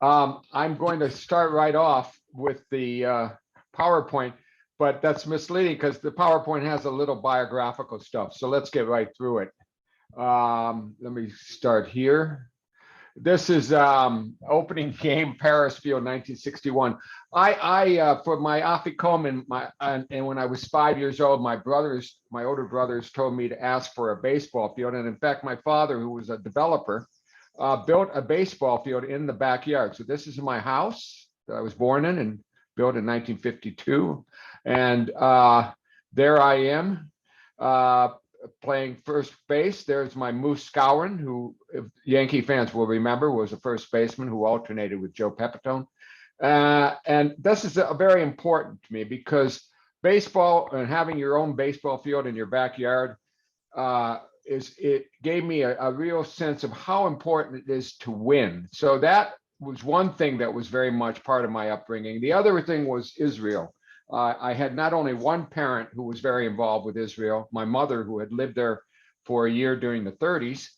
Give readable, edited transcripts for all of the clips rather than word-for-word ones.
I'm going to start right off with the PowerPoint, but that's misleading because the PowerPoint has a little biographical stuff. So let's get right through it. Let me start here. This is opening game, Paris Field, 1961. I for my afikomen, and when I was 5 years old, my older brothers told me to ask for a baseball field. And in fact, my father, who was a developer, built a baseball field in the backyard. So this is my house that I was born in and built in 1952. And there I am. Playing first base. There's my Moose Skowron, who, if Yankee fans will remember, was a first baseman who alternated with Joe Pepitone. And this is very important to me because baseball and having your own baseball field in your backyard it gave me a real sense of how important it is to win. So that was one thing that was very much part of my upbringing. The other thing was Israel. I had not only one parent who was very involved with Israel, my mother, who had lived there for a year during the 30s,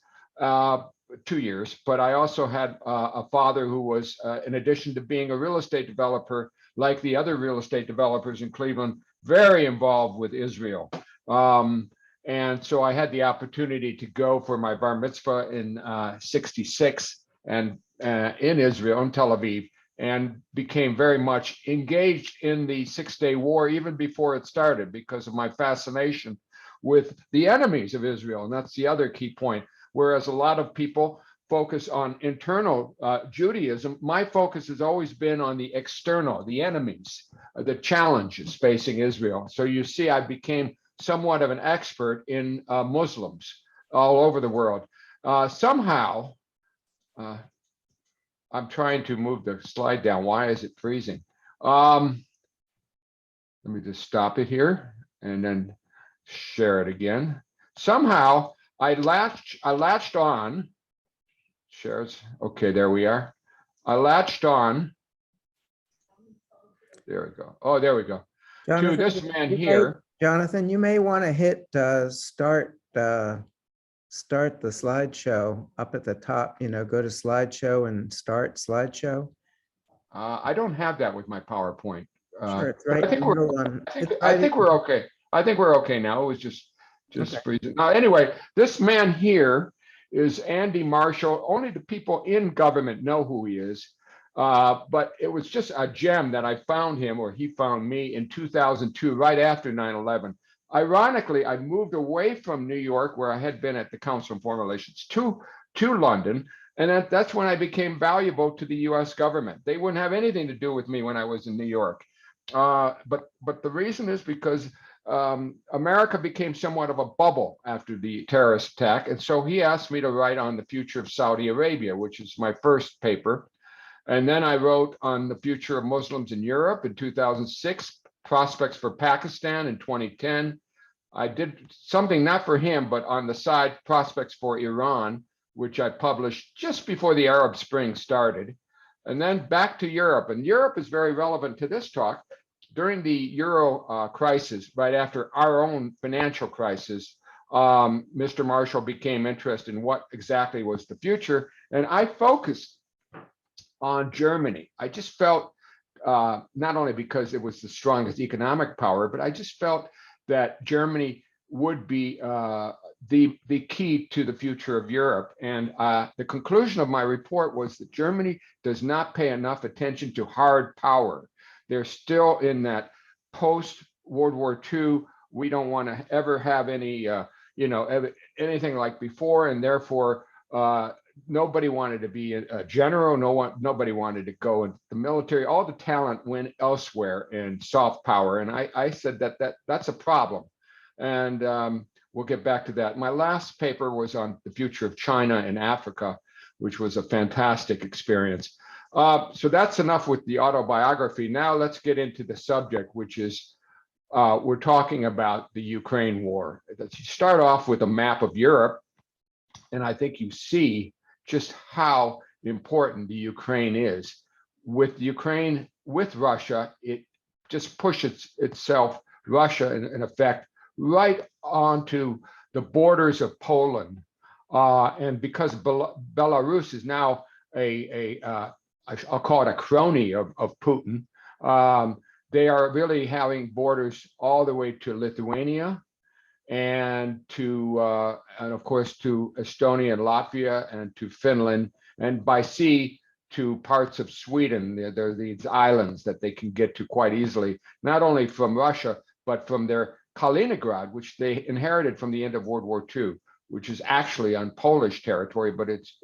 2 years, but I also had a father who was, in addition to being a real estate developer, like the other real estate developers in Cleveland, very involved with Israel. And so I had the opportunity to go for my bar mitzvah in 66 and in Israel, in Tel Aviv, and became very much engaged in the Six-Day War even before it started because of my fascination with the enemies of Israel. And that's the other key point. Whereas a lot of people focus on internal Judaism, my focus has always been on the external, the enemies, the challenges facing Israel. So you see, I became somewhat of an expert in Muslims all over the world. Somehow, I'm trying to move the slide down. Why is it freezing? Let me just stop it here and then share it again. Somehow I latched on. Shares. Okay, there we are. I latched on. There we go. Oh, there we go. Jonathan, to this man here. Jonathan, you may want to hit start the slideshow up at the top, go to slideshow and start slideshow. I don't have that with my PowerPoint. Sure, it's right. I think we're okay. I think we're okay now. It was just okay. Freezing. Anyway, this man here is Andy Marshall. Only the people in government know who he is. But it was just a gem that I found him, or he found me, in 2002, right after 9/11. Ironically, I moved away from New York, where I had been at the Council on Foreign Relations, to London. And that's when I became valuable to the US government. They wouldn't have anything to do with me when I was in New York. But the reason is because America became somewhat of a bubble after the terrorist attack. And so he asked me to write on the future of Saudi Arabia, which is my first paper. And then I wrote on the future of Muslims in Europe in 2006, prospects for Pakistan in 2010. I did something not for him, but on the side, prospects for Iran, which I published just before the Arab Spring started. And then back to Europe. And Europe is very relevant to this talk. During the Euro crisis, right after our own financial crisis, Mr. Marshall became interested in what exactly was the future. And I focused on Germany. I just felt, not only because it was the strongest economic power, but I just felt that Germany would be the key to the future of Europe. And the conclusion of my report was that Germany does not pay enough attention to hard power. They're still in that post-World War II, we don't want to ever have any, anything like before, and therefore nobody wanted to be a general. Nobody wanted to go into the military. All the talent went elsewhere in soft power, and I said that's a problem, and we'll get back to that. My last paper was on the future of China and Africa, which was a fantastic experience. So that's enough with the autobiography. Now let's get into the subject, which is we're talking about the Ukraine war. Let's start off with a map of Europe, and I think you see just how important the Ukraine is. With Ukraine, with Russia, it just pushes itself, Russia in effect, right onto the borders of Poland. And because Belarus is now a I'll call it a crony of Putin. They are really having borders all the way to Lithuania and of course to Estonia and Latvia and to Finland, and by sea to parts of Sweden. There are these islands that they can get to quite easily, not only from Russia, but from their Kaliningrad, which they inherited from the end of World War II, which is actually on Polish territory, but its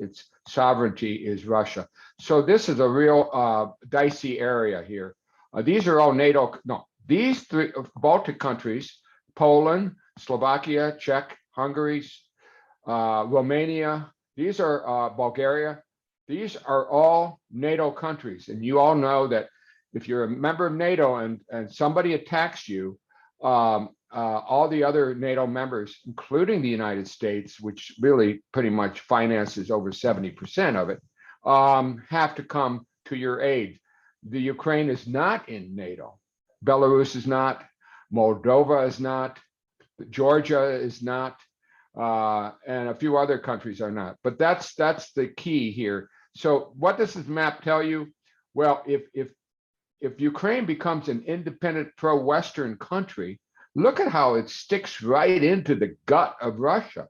sovereignty is Russia. So this is a real dicey area here. These are all NATO, no, these three Baltic countries, Poland, Slovakia, Czech, Hungary, Romania, these are Bulgaria, these are all NATO countries. And you all know that if you're a member of NATO and somebody attacks you, all the other NATO members, including the United States, which really pretty much finances over 70% of it, have to come to your aid. The Ukraine is not in NATO. Belarus is not. Moldova is not. Georgia is not. And a few other countries are not. But that's the key here. So what does this map tell you? Well, if Ukraine becomes an independent pro-Western country, look at how it sticks right into the gut of Russia.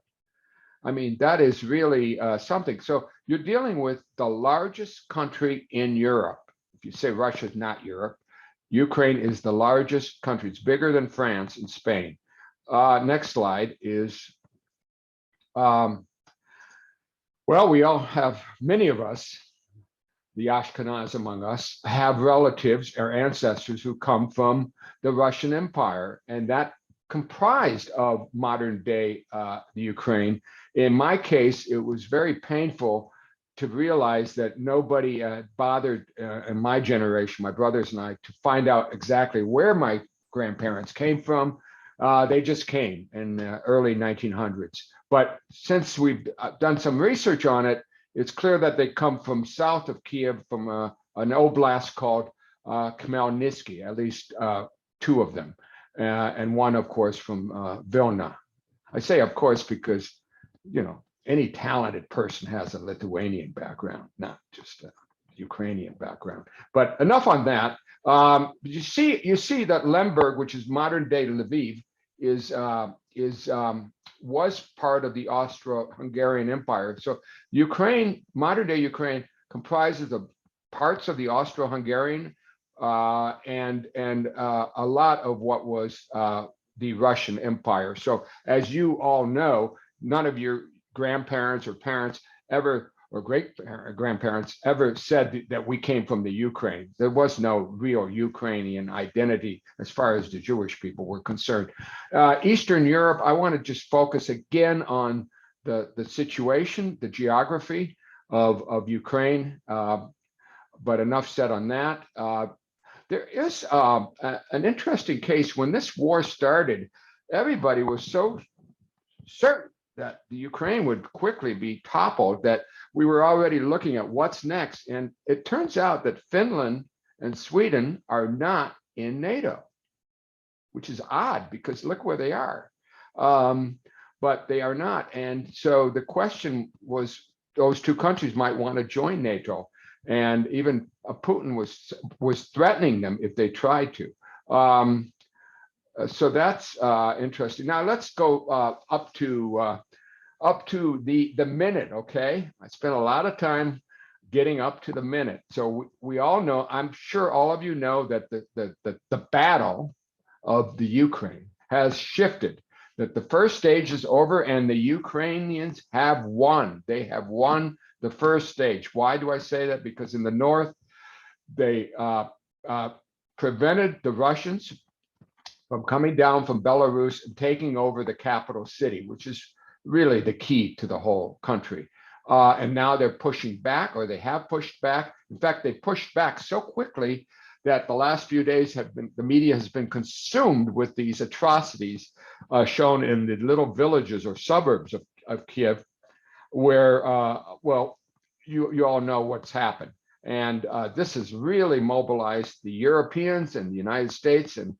I mean, that is really something. So you're dealing with the largest country in Europe. If you say Russia is not Europe, Ukraine is the largest country. It's bigger than France and Spain. Next slide is, well, we all have, many of us, the Ashkenaz among us, have relatives or ancestors who come from the Russian Empire, and that comprised of modern day the Ukraine. In my case, it was very painful to realize that nobody bothered in my generation, my brothers and I, to find out exactly where my grandparents came from. They just came in the early 1900s. But since we've done some research on it, it's clear that they come from south of Kiev, from an oblast called Khmelnytsky, at least two of them, and one, of course, from Vilna. I say, of course, because, you know, any talented person has a Lithuanian background, not just a Ukrainian background. But enough on that. You see that Lemberg, which is modern day Lviv, was part of the Austro-Hungarian Empire. So Ukraine, modern day Ukraine, comprises of parts of the Austro-Hungarian and a lot of what was the Russian Empire. So as you all know, none of your grandparents or parents ever, or great grandparents ever said that we came from the Ukraine. There was no real Ukrainian identity as far as the Jewish people were concerned. Eastern Europe, I want to just focus again on the situation, the geography of Ukraine, but enough said on that. There is an interesting case. When this war started, everybody was so certain that the Ukraine would quickly be toppled that we were already looking at what's next. And it turns out that Finland and Sweden are not in NATO, which is odd because look where they are. But they are not. And so the question was, those two countries might want to join NATO. And even Putin was threatening them if they tried to. So that's interesting. Now let's go up to the minute. Okay, I spent a lot of time getting up to the minute. So we all know. I'm sure all of you know that the battle of the Ukraine has shifted. That the first stage is over, and the Ukrainians have won. They have won the first stage. Why do I say that? Because in the north, they prevented the Russians from coming down from Belarus and taking over the capital city, which is really the key to the whole country. And now they're pushing back, or they have pushed back. In fact, they pushed back so quickly that the last few days the media has been consumed with these atrocities shown in the little villages or suburbs of Kiev, where, well, you all know what's happened. And this has really mobilized the Europeans and the United States and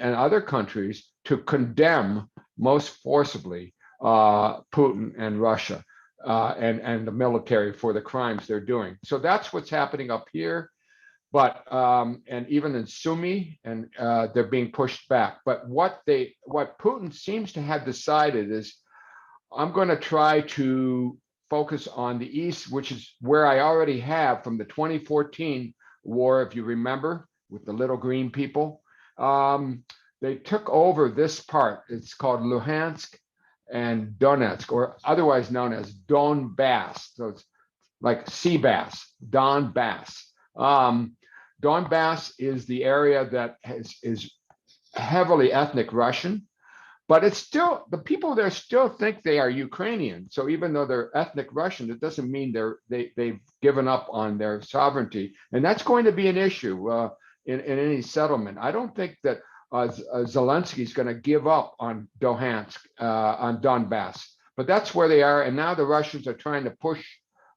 other countries to condemn most forcibly Putin and Russia. and the military for the crimes they're doing. So that's what's happening up here. But and even in Sumy, and they're being pushed back. But what Putin seems to have decided is, I'm going to try to focus on the East, which is where I already have from the 2014 war, if you remember, with the little green people. They took over this part. It's called Luhansk and Donetsk, or otherwise known as Donbass. So it's like sea bass, Donbass. Donbass is the area that is heavily ethnic Russian, but it's still, the people there still think they are Ukrainian. So even though they're ethnic Russian, it doesn't mean they've given up on their sovereignty, and that's going to be an issue in any settlement. I don't think that Zelensky is going to give up on Luhansk, on Donbass, but that's where they are. And now the Russians are trying to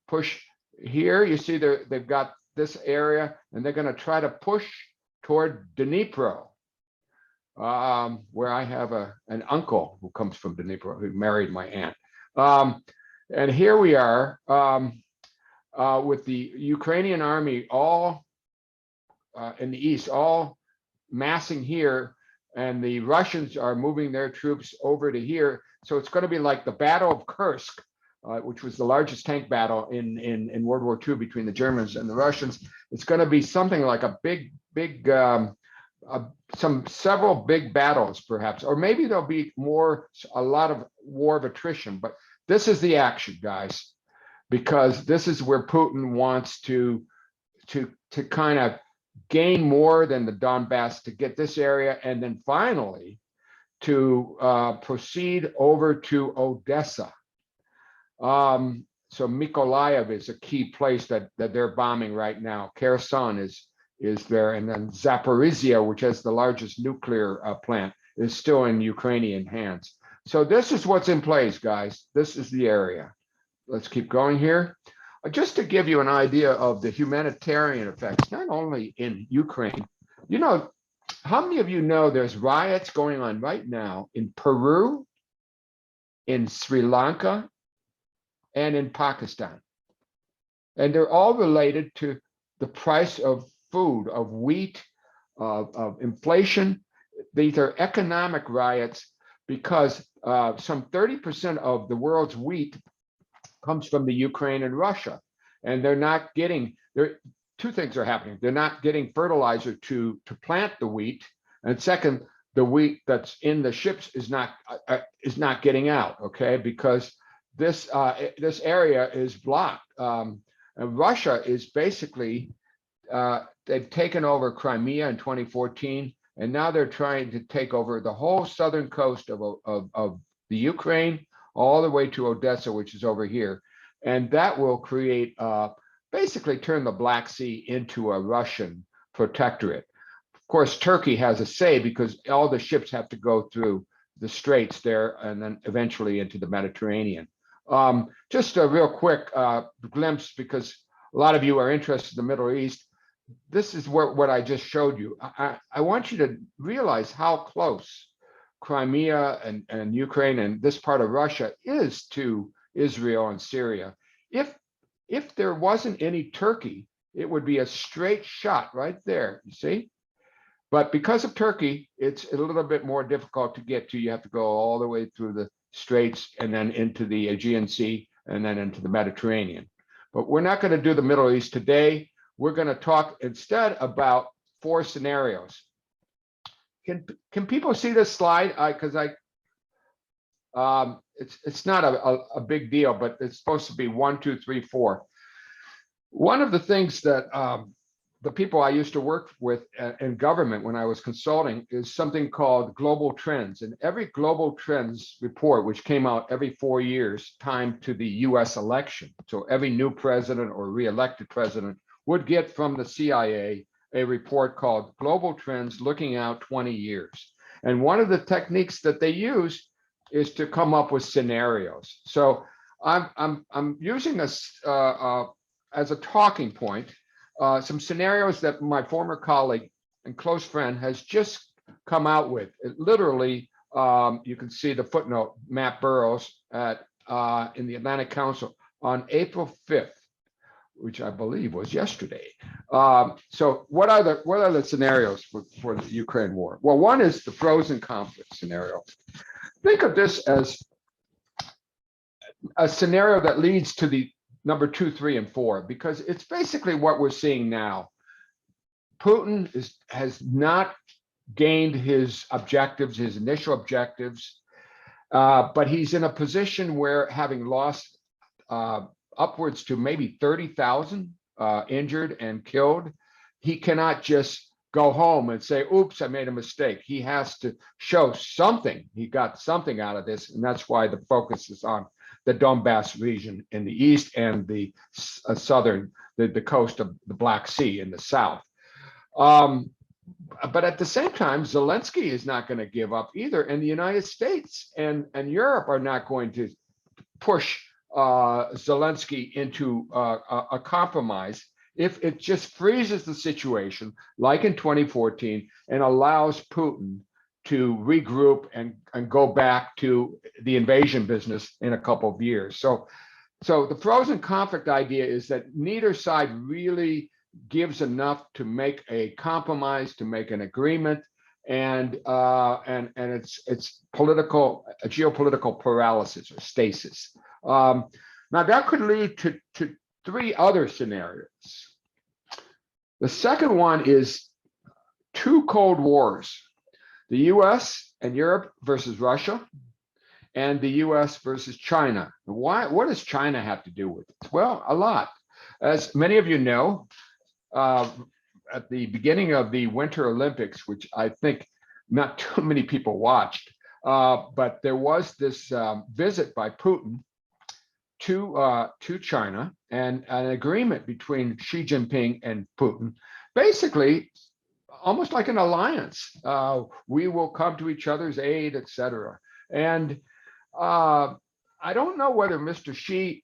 push here. You see, they've got this area, and they're going to try to push toward Dnipro, where I have an uncle who comes from Dnipro, who married my aunt. And here we are with the Ukrainian army all in the east, all massing here, and the Russians are moving their troops over to here. So it's going to be like the Battle of Kursk, which was the largest tank battle in World War II between the Germans and the Russians. It's going to be something like a big several big battles, perhaps, or maybe there'll be a lot of war of attrition. But this is the action, guys, because this is where Putin wants to kind of gain more than the Donbass, to get this area, and then finally to proceed over to Odessa. So Mykolaiv is a key place that they're bombing right now. Kherson is there, and then Zaporizhia, which has the largest nuclear plant, is still in Ukrainian hands. So this is what's in place, guys. This is the area. Let's keep going here. Just to give you an idea of the humanitarian effects, not only in Ukraine, you know, how many of you know there's riots going on right now in Peru, in Sri Lanka, and in Pakistan? And they're all related to the price of food, of wheat, of inflation. These are economic riots because some 30% of the world's wheat comes from the Ukraine and Russia, and they're not getting, two things are happening. They're not getting fertilizer to plant the wheat, and second, the wheat that's in the ships is not getting out, okay, because this area is blocked. And Russia is basically, they've taken over Crimea in 2014, and now they're trying to take over the whole southern coast of the Ukraine, all the way to Odessa, which is over here. And that will create, basically turn the Black Sea into a Russian protectorate. Of course, Turkey has a say because all the ships have to go through the straits there and then eventually into the Mediterranean. Just a real quick glimpse, because a lot of you are interested in the Middle East. This is what I just showed you. I want you to realize how close Crimea and Ukraine and this part of Russia is to Israel and Syria. If there wasn't any Turkey, it would be a straight shot right there, you see? But because of Turkey, it's a little bit more difficult to get to. You have to go all the way through the straits and then into the Aegean Sea and then into the Mediterranean. But we're not going to do the Middle East today. We're going to talk instead about 4 scenarios. Can people see this slide? Because it's not a big deal, but it's supposed to be 1, 2, 3, 4. One of the things that the people I used to work with in government when I was consulting is something called global trends. And every global trends report, which came out every 4 years, timed to the US election. So every new president or re-elected president would get from the CIA a report called Global Trends Looking Out 20 Years. And one of the techniques that they use is to come up with scenarios. So I'm using this as a talking point, some scenarios that my former colleague and close friend has just come out with. It literally, you can see the footnote, Matt Burrows in the Atlantic Council. on April 5th, which I believe was yesterday. So what are the scenarios for the Ukraine war? Well, one is the frozen conflict scenario. Think of this as a scenario that leads to the number 2, 3, and 4, because it's basically what we're seeing now. Putin has not gained his objectives, his initial objectives, but he's in a position where, having lost upwards to maybe 30,000 injured and killed, he cannot just go home and say, oops, I made a mistake. He has to show something. He got something out of this, and that's why the focus is on the Donbass region in the east and the southern, the coast of the Black Sea in the south. But at the same time, Zelensky is not going to give up either, and the United States and Europe are not going to push Zelensky into a compromise if it just freezes the situation like in 2014 and allows Putin to regroup and go back to the invasion business in a couple of years. So the frozen conflict idea is that neither side really gives enough to make a compromise, to make an agreement, and it's geopolitical paralysis or stasis. Now that could lead to 3 other scenarios. The second one is 2 Cold Wars: the U.S. and Europe versus Russia, and the U.S. versus China. Why? What does China have to do with it? Well, a lot. As many of you know, at the beginning of the Winter Olympics, which I think not too many people watched, but there was this visit by Putin to China, and an agreement between Xi Jinping and Putin, basically almost like an alliance. We will come to each other's aid, etc. And I don't know whether Mr. Xi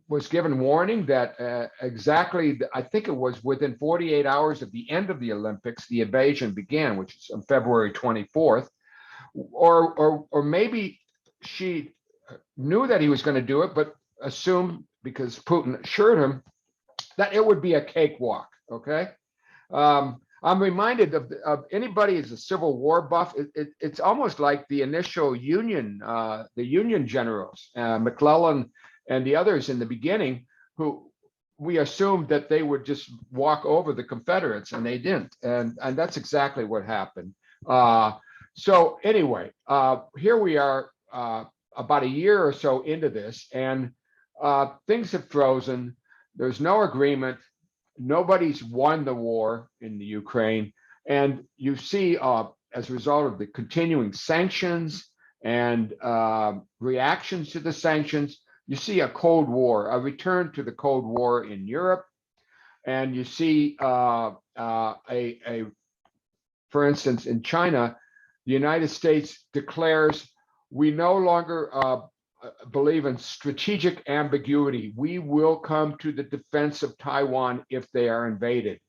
was given warning that exactly, I think it was within 48 hours of the end of the Olympics, the invasion began, which is on February 24th, or maybe Xi knew that he was going to do it, but assumed, because Putin assured him, that it would be a cakewalk. Okay, I'm reminded of anybody who's a Civil War buff. It's almost like the initial the Union generals, McClellan and the others in the beginning, who we assumed that they would just walk over the Confederates, and they didn't, and that's exactly what happened. So anyway, here we are. About a year or so into this, and things have frozen. There's no agreement. Nobody's won the war in the Ukraine. And you see, as a result of the continuing sanctions and reactions to the sanctions, you see a Cold War, a return to the Cold War in Europe. And you see, for instance, in China, the United States declares, we no longer believe in strategic ambiguity. We will come to the defense of Taiwan if they are invaded.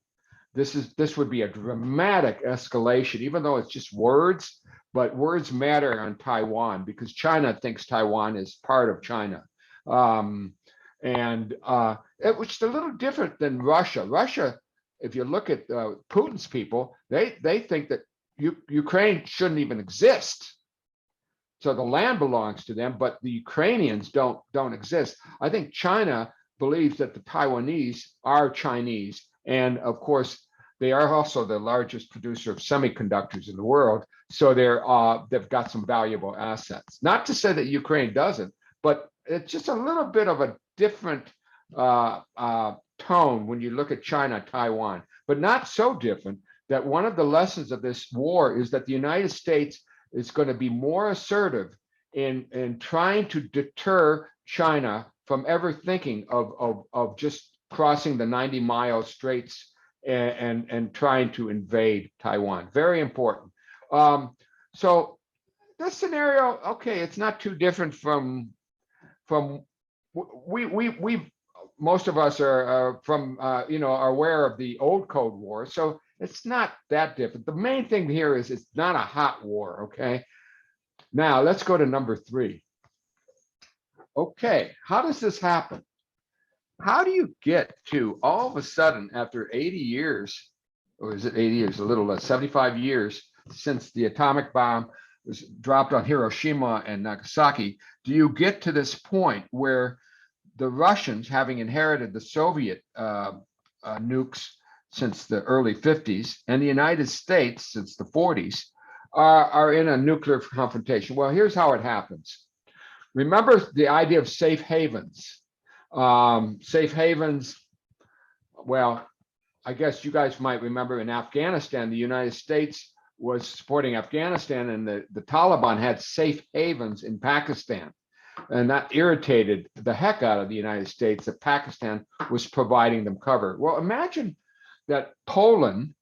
This would be a dramatic escalation, even though it's just words, but words matter on Taiwan because China thinks Taiwan is part of China. Which is a little different than Russia. Russia, if you look at Putin's people, they think that Ukraine shouldn't even exist. So the land belongs to them, but the Ukrainians don't exist. I think China believes that the Taiwanese are Chinese, and of course they are also the largest producer of semiconductors in the world. So they've got some valuable assets. Not to say that Ukraine doesn't, but it's just a little bit of a different tone when you look at China, Taiwan, but not so different that one of the lessons of this war is that the United States is going to be more assertive in trying to deter China from ever thinking of just crossing the 90-mile straits and trying to invade Taiwan. Very important. So this scenario, okay, it's not too different from we most of us are from are aware of the old Cold War, so it's not that different. The main thing here is it's not a hot war, okay? Now, let's go to number 3. okay, how does this happen? How do you get to all of a sudden after 80 years, or is it 80 years, a little less, 75 years since the atomic bomb was dropped on Hiroshima and Nagasaki, do you get to this point where the Russians, having inherited the Soviet nukes since the early 50s and the United States since the 40s, are in a nuclear confrontation? Well, here's how it happens. Remember the idea of safe havens. Safe havens, well, I guess you guys might remember in Afghanistan, the United States was supporting Afghanistan, and the Taliban had safe havens in Pakistan. And that irritated the heck out of the United States that Pakistan was providing them cover. Well, imagine that Poland,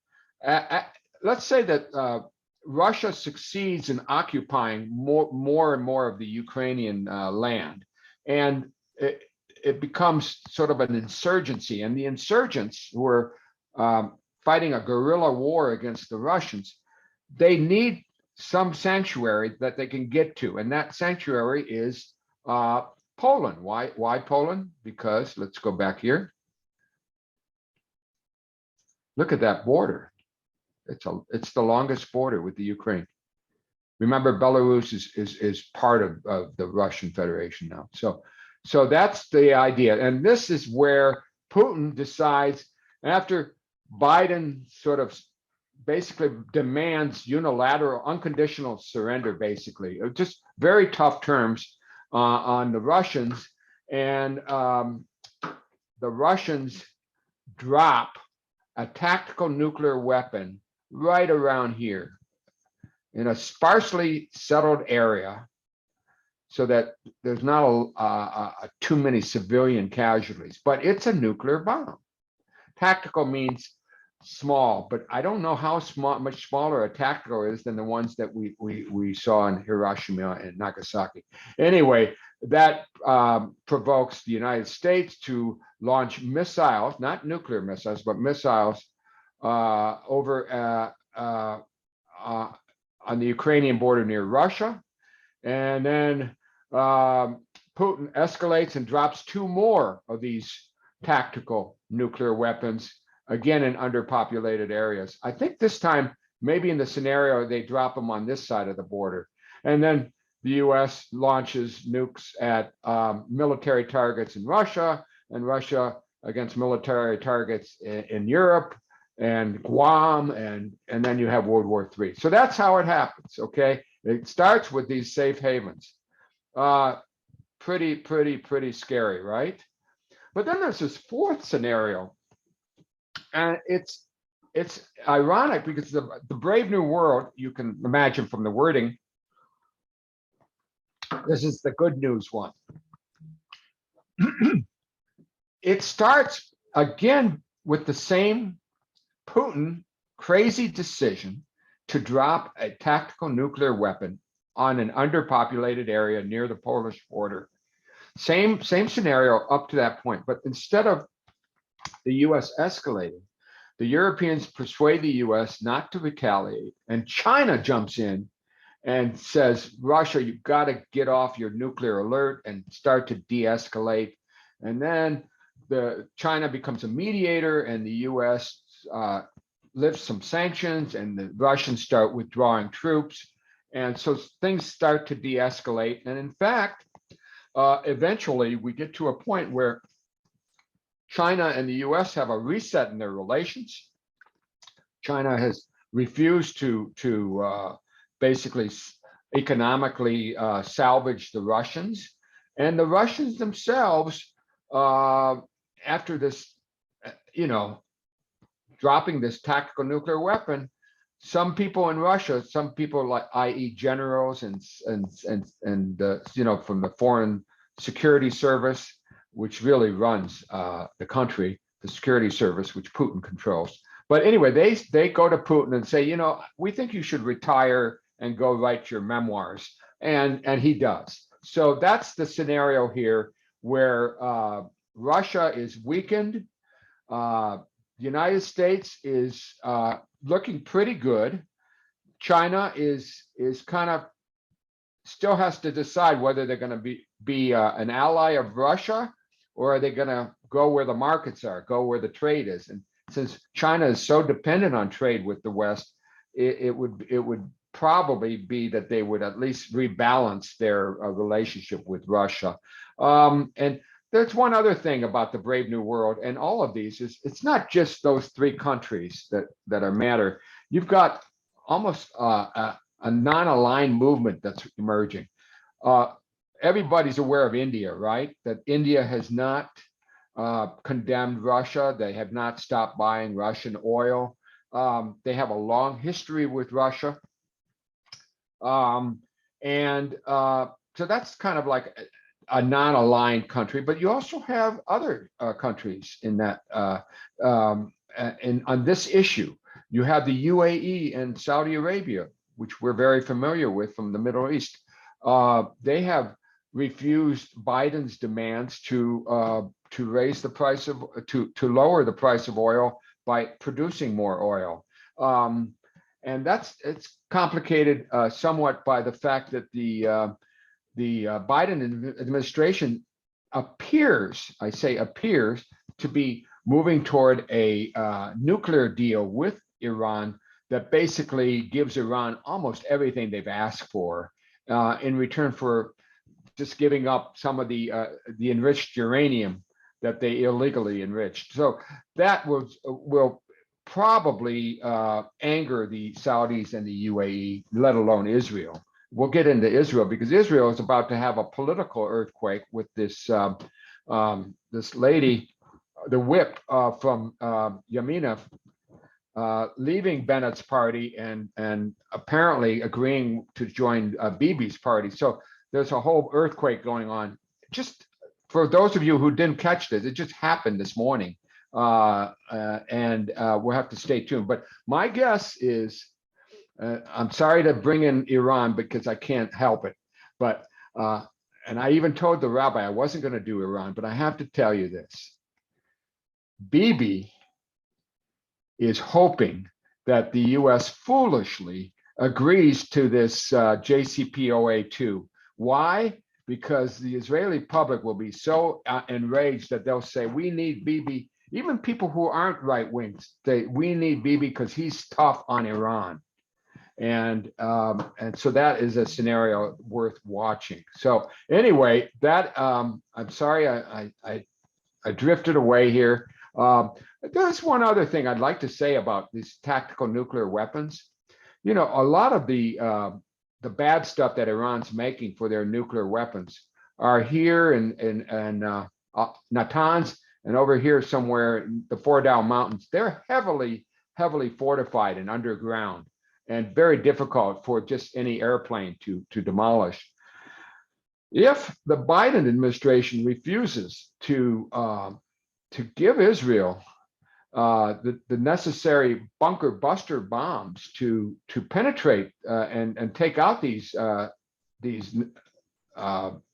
let's say that Russia succeeds in occupying more and more of the Ukrainian land, and it becomes sort of an insurgency. And the insurgents who are fighting a guerrilla war against the Russians, they need some sanctuary that they can get to, and that sanctuary is Poland. Why Poland? Because let's go back here. Look at that border. It's the longest border with the Ukraine. Remember, Belarus is part of the Russian Federation now. So that's the idea. And this is where Putin decides, after Biden sort of basically demands unilateral, unconditional surrender, basically, just very tough terms on the Russians. And the Russians drop a tactical nuclear weapon right around here in a sparsely settled area, so that there's not too many civilian casualties, but it's a nuclear bomb. Tactical means small, but I don't know how much smaller a tactical is than the ones that we saw in Hiroshima and Nagasaki. Anyway, that provokes the United States to launch missiles, not nuclear missiles, but missiles over on the Ukrainian border near Russia. And then Putin escalates and drops 2 more of these tactical nuclear weapons, again in underpopulated areas. I think this time, maybe in the scenario, they drop them on this side of the border. And then the US launches nukes at military targets in Russia, and Russia against military targets in Europe and Guam, and then you have World War III. So that's how it happens, okay? It starts with these safe havens. Pretty scary, right? But then there's this 4th scenario, and it's ironic because the Brave New World, you can imagine from the wording, this is the good news one. It starts again with the same Putin crazy decision to drop a tactical nuclear weapon on an underpopulated area near the Polish border. Same scenario up to that point, but instead of the US escalating, the Europeans persuade the US not to retaliate, and China jumps in and says, Russia, you've got to get off your nuclear alert and start to de-escalate. And then China becomes a mediator, and the US lifts some sanctions, and the Russians start withdrawing troops. And so things start to de-escalate. And in fact, eventually we get to a point where China and the US have a reset in their relations. China has refused to basically economically salvage the Russians. And the Russians themselves, after this, dropping this tactical nuclear weapon, some people in Russia, some people like, i.e., generals and from the Foreign Security Service, which really runs the country, the security service, which Putin controls. But anyway, they go to Putin and say, we think you should retire and go write your memoirs, and he does. So that's the scenario here, where Russia is weakened. The United States is looking pretty good. China is kind of still has to decide whether they're going to be an ally of Russia, or are they going to go where the markets are, go where the trade is. And since China is so dependent on trade with the West, it would probably be that they would at least rebalance their relationship with Russia. And there's one other thing about the Brave New World and all of these is it's not just those three countries that are matter. You've got almost a non-aligned movement that's emerging. Everybody's aware of India, right? That India has not condemned Russia. They have not stopped buying Russian oil. They have a long history with Russia. So that's kind of like a non-aligned country, but you also have other countries in that on this issue. You have the UAE and Saudi Arabia, which we're very familiar with from the Middle East. They have refused Biden's demands to raise the price of to lower the price of oil by producing more oil. And it's complicated somewhat by the fact that the Biden administration appears, I say appears, to be moving toward a nuclear deal with Iran that basically gives Iran almost everything they've asked for in return for just giving up some of the enriched uranium that they illegally enriched. So that will probably anger the Saudis and the UAE, let alone Israel. We'll get into Israel because Israel is about to have a political earthquake with this this lady, the whip from Yamina, leaving Bennett's party and apparently agreeing to join Bibi's party. So there's a whole earthquake going on. Just for those of you who didn't catch this, it just happened this morning, and we'll have to stay tuned. But my guess is, I'm sorry to bring in Iran because I can't help it, but and I even told the rabbi I wasn't going to do Iran, but I have to tell you this: Bibi is hoping that the U.S. foolishly agrees to this JCPOA 2. Why? Because the Israeli public will be so enraged that they'll say, we need Bibi. Even people who aren't right wings, we need Bibi because he's tough on Iran. And so that is a scenario worth watching. So anyway, that I'm sorry I drifted away here. There's one other thing I'd like to say about these tactical nuclear weapons. You know, a lot of the bad stuff that Iran's making for their nuclear weapons are here in Natanz and over here somewhere in the Fordow Mountains. They're heavily fortified and underground and very difficult for just any airplane to demolish. If the Biden administration refuses to give Israel the necessary bunker buster bombs to penetrate and take out these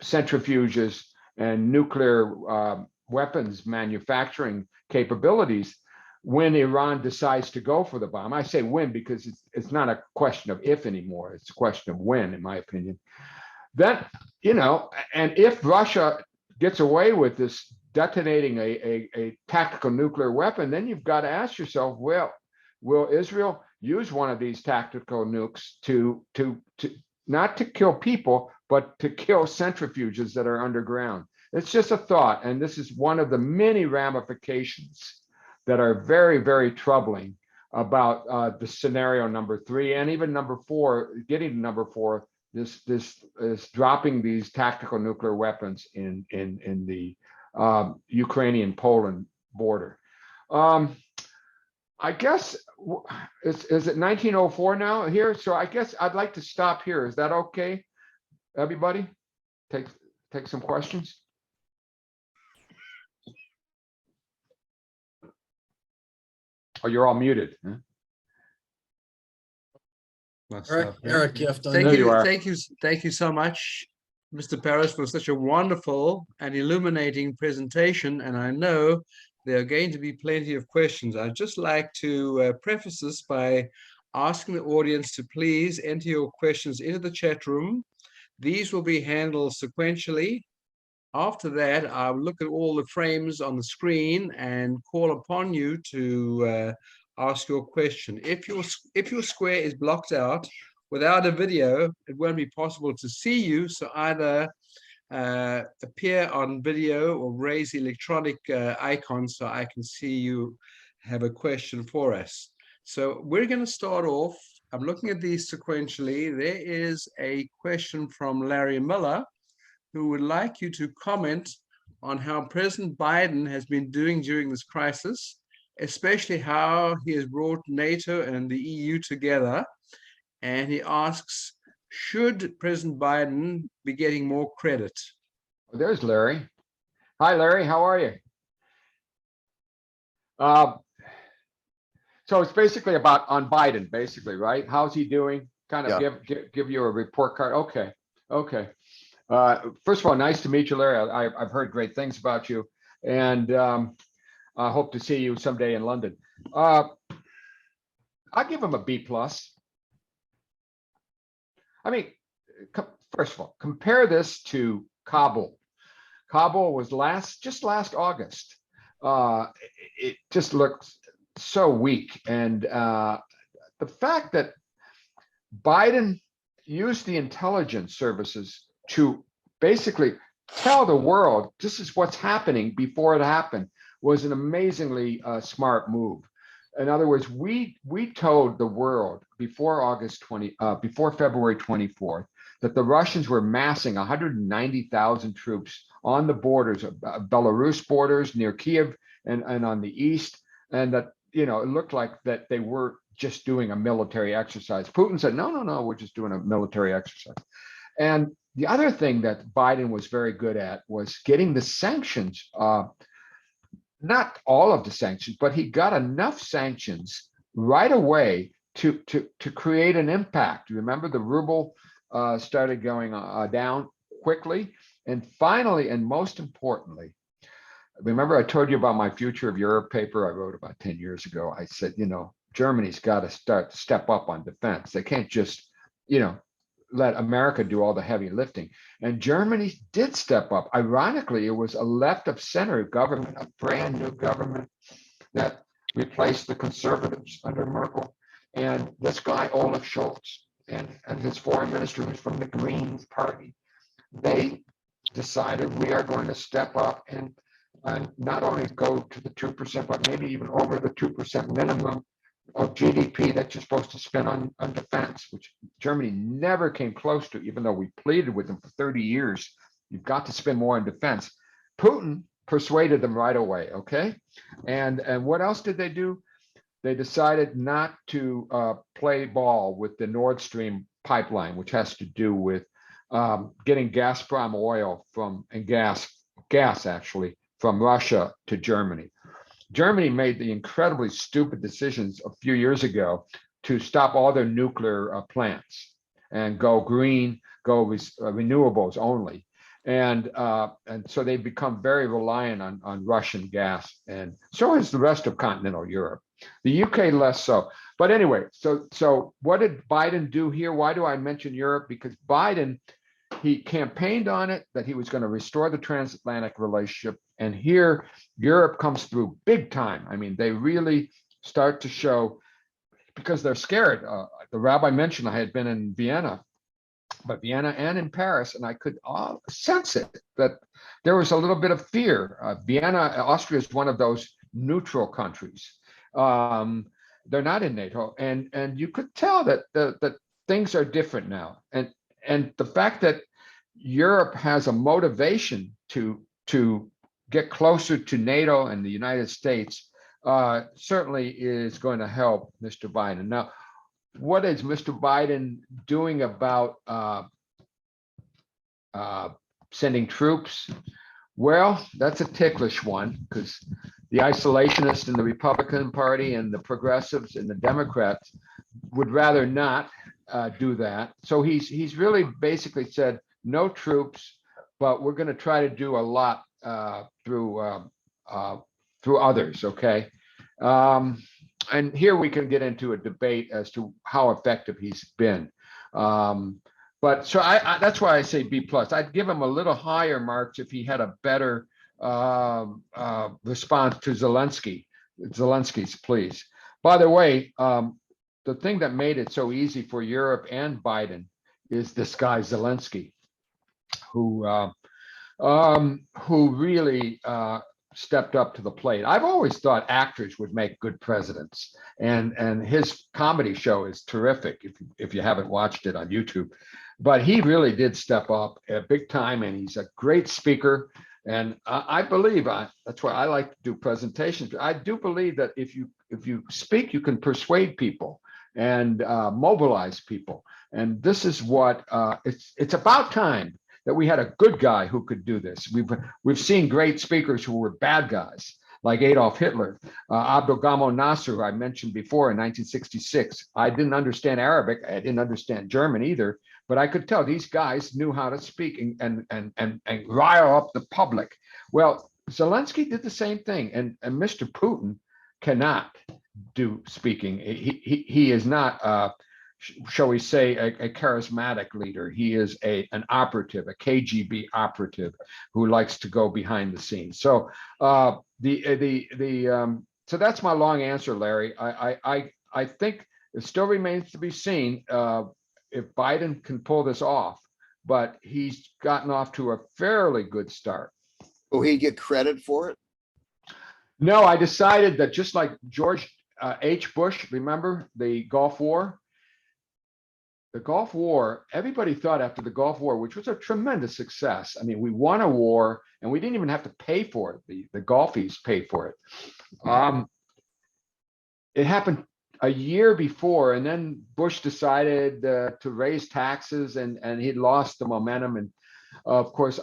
centrifuges and nuclear weapons manufacturing capabilities, when Iran decides to go for the bomb, I say when because it's not a question of if anymore; it's a question of when, in my opinion. Then, you know, and if Russia gets away with this detonating a tactical nuclear weapon, then you've got to ask yourself, well, will Israel use one of these tactical nukes to not to kill people, but to kill centrifuges that are underground? It's just a thought, and this is one of the many ramifications that are very, very troubling about the scenario number 3 and even number 4, getting to number 4. This is dropping these tactical nuclear weapons in the Ukrainian-Poland border. I guess is it 1904 now here? So I guess I'd like to stop here. Is that okay, everybody? Take some questions. Oh, you're all muted. Huh? Eric, you have to Thank you so much, Mr. Paris, for such a wonderful and illuminating presentation. And I know there are going to be plenty of questions. I'd just like to preface this by asking the audience to please enter your questions into the chat room. These will be handled sequentially. After that, I'll look at all the frames on the screen and call upon you to ask your question. If your square is blocked out without a video, it won't be possible to see you. So either appear on video or raise the electronic icon so I can see you have a question for us. So we're going to start off. I'm looking at these sequentially. There is a question from Larry Miller, who would like you to comment on how President Biden has been doing during this crisis, especially how he has brought NATO and the EU together. And he asks, should President Biden be getting more credit? There's Larry. Hi, Larry. How are you? So it's basically about on Biden, basically, right? How's he doing? Kind of give you a report card. Okay. Okay. First of all, nice to meet you, Larry. I've heard great things about you, and I hope to see you someday in London. I'll give him a B+. I mean, first of all, compare this to Kabul. Kabul was just last August. It just looks so weak, and the fact that Biden used the intelligence services to basically tell the world this is what's happening before it happened was an amazingly smart move. In other words, we told the world before before February 24th that the Russians were massing 190,000 troops on the borders of Belarus borders near Kiev and on the east, and that it looked like that they were just doing a military exercise. Putin said, no, we're just doing a military exercise. And the other thing that Biden was very good at was getting the sanctions, not all of the sanctions, but he got enough sanctions right away to create an impact. Remember, the ruble started going down quickly. And finally, and most importantly, remember I told you about my Future of Europe paper I wrote about 10 years ago. I said, Germany's got to step up on defense. They can't just, let America do all the heavy lifting. And Germany did step up. Ironically, it was a left of center government, a brand new government that replaced the conservatives under Merkel. And this guy, Olaf Scholz, and his foreign minister, who's from the Greens party, they decided we are going to step up and not only go to the 2%, but maybe even over the 2% minimum of GDP that you're supposed to spend on defense, which Germany never came close to, even though we pleaded with them for 30 years. You've got to spend more on defense. Putin persuaded them right away, okay? And what else did they do? They decided not to play ball with the Nord Stream pipeline, which has to do with getting Gazprom oil and gas actually from Russia to Germany. Germany made the incredibly stupid decisions a few years ago to stop all their nuclear plants and go green, go renewables only. And so they've become very reliant on Russian gas, and so has the rest of continental Europe. The UK less so. But anyway, so what did Biden do here? Why do I mention Europe? Because Biden, he campaigned on it that he was going to restore the transatlantic relationship. And here, Europe comes through big time. I mean, they really start to show, because they're scared. The rabbi mentioned I had been in Vienna, but Vienna and in Paris, and I could sense it, that there was a little bit of fear. Vienna, Austria is one of those neutral countries. They're not in NATO, and you could tell that things are different now. And the fact that Europe has a motivation to get closer to NATO and the United States certainly is going to help Mr. Biden. Now, what is Mr. Biden doing about sending troops? Well, that's a ticklish one, because the isolationists in the Republican Party and the progressives and the Democrats would rather not do that. So he's really basically said no troops, but we're going to try to do a lot through others. Okay, and here we can get into a debate as to how effective he's been. But so that's why I say B plus. I'd give him a little higher marks if he had a better response to Zelensky's pleas. By the way, the thing that made it so easy for Europe and Biden is this guy Zelensky, who really stepped up to the plate. I've always thought actors would make good presidents, and his comedy show is terrific if you haven't watched it on YouTube. But he really did step up big time, and he's a great speaker. And I believe that's why I like to do presentations. I do believe that if you speak, you can persuade people and mobilize people. And this is what it's about time that we had a good guy who could do this. We've seen great speakers who were bad guys, like Adolf Hitler, Abdel Gamal Nasser, who I mentioned before in 1966. I didn't understand Arabic. I didn't understand German either, but I could tell these guys knew how to speak and rile up the public. Well, Zelensky did the same thing, and Mr. Putin cannot do speaking. He is not, shall we say, a charismatic leader. He is an operative, a KGB operative who likes to go behind the scenes. So so that's my long answer, Larry. I think it still remains to be seen if Biden can pull this off, but he's gotten off to a fairly good start. Will he get credit for it? No, I decided that just like George H. Bush, remember the Gulf War? The Gulf War, everybody thought after the Gulf War, which was a tremendous success. I mean, we won a war and we didn't even have to pay for it. The Gulfies paid for it. It happened a year before, and then Bush decided to raise taxes, and he lost the momentum. And of course,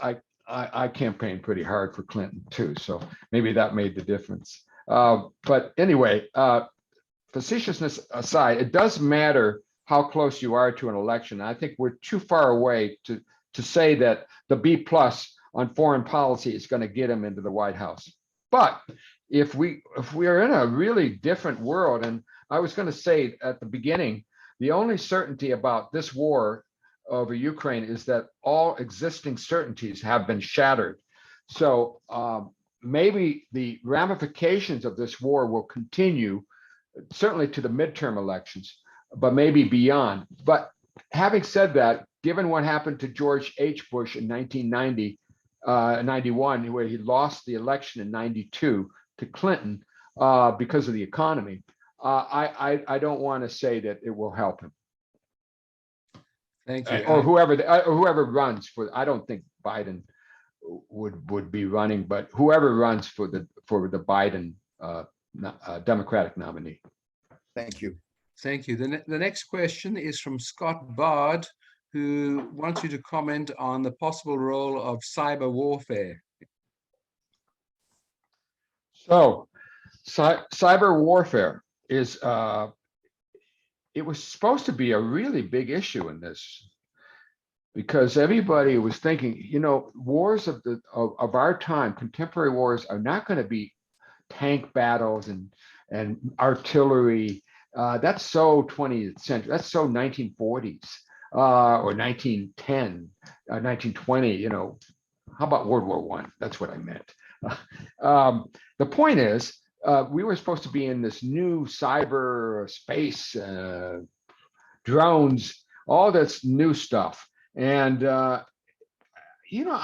I campaigned pretty hard for Clinton too, so maybe that made the difference. But anyway, facetiousness aside, it does matter how close you are to an election. I think we're too far away to say that the B plus on foreign policy is going to get him into the White House. But if we are in a really different world, and I was going to say at the beginning, the only certainty about this war over Ukraine is that all existing certainties have been shattered. So maybe the ramifications of this war will continue, certainly to the midterm elections, but maybe beyond. But having said that, given what happened to George H. Bush in 1991, where he lost the election in 92 to Clinton because of the economy, I don't want to say that it will help him. Thank you. Or whoever runs for. I don't think Biden would be running, but whoever runs for the Biden Democratic nominee. Thank you. Thank you. The next question is from Scott Bard, who wants you to comment on the possible role of cyber warfare. So, cyber warfare is it was supposed to be a really big issue in this, because everybody was thinking, wars of our time, contemporary wars, are not going to be tank battles and artillery. That's so 20th century. That's so 1940s or 1910, 1920. How about World War I? That's what I meant. The point is, we were supposed to be in this new cyber space, drones, all this new stuff. And, I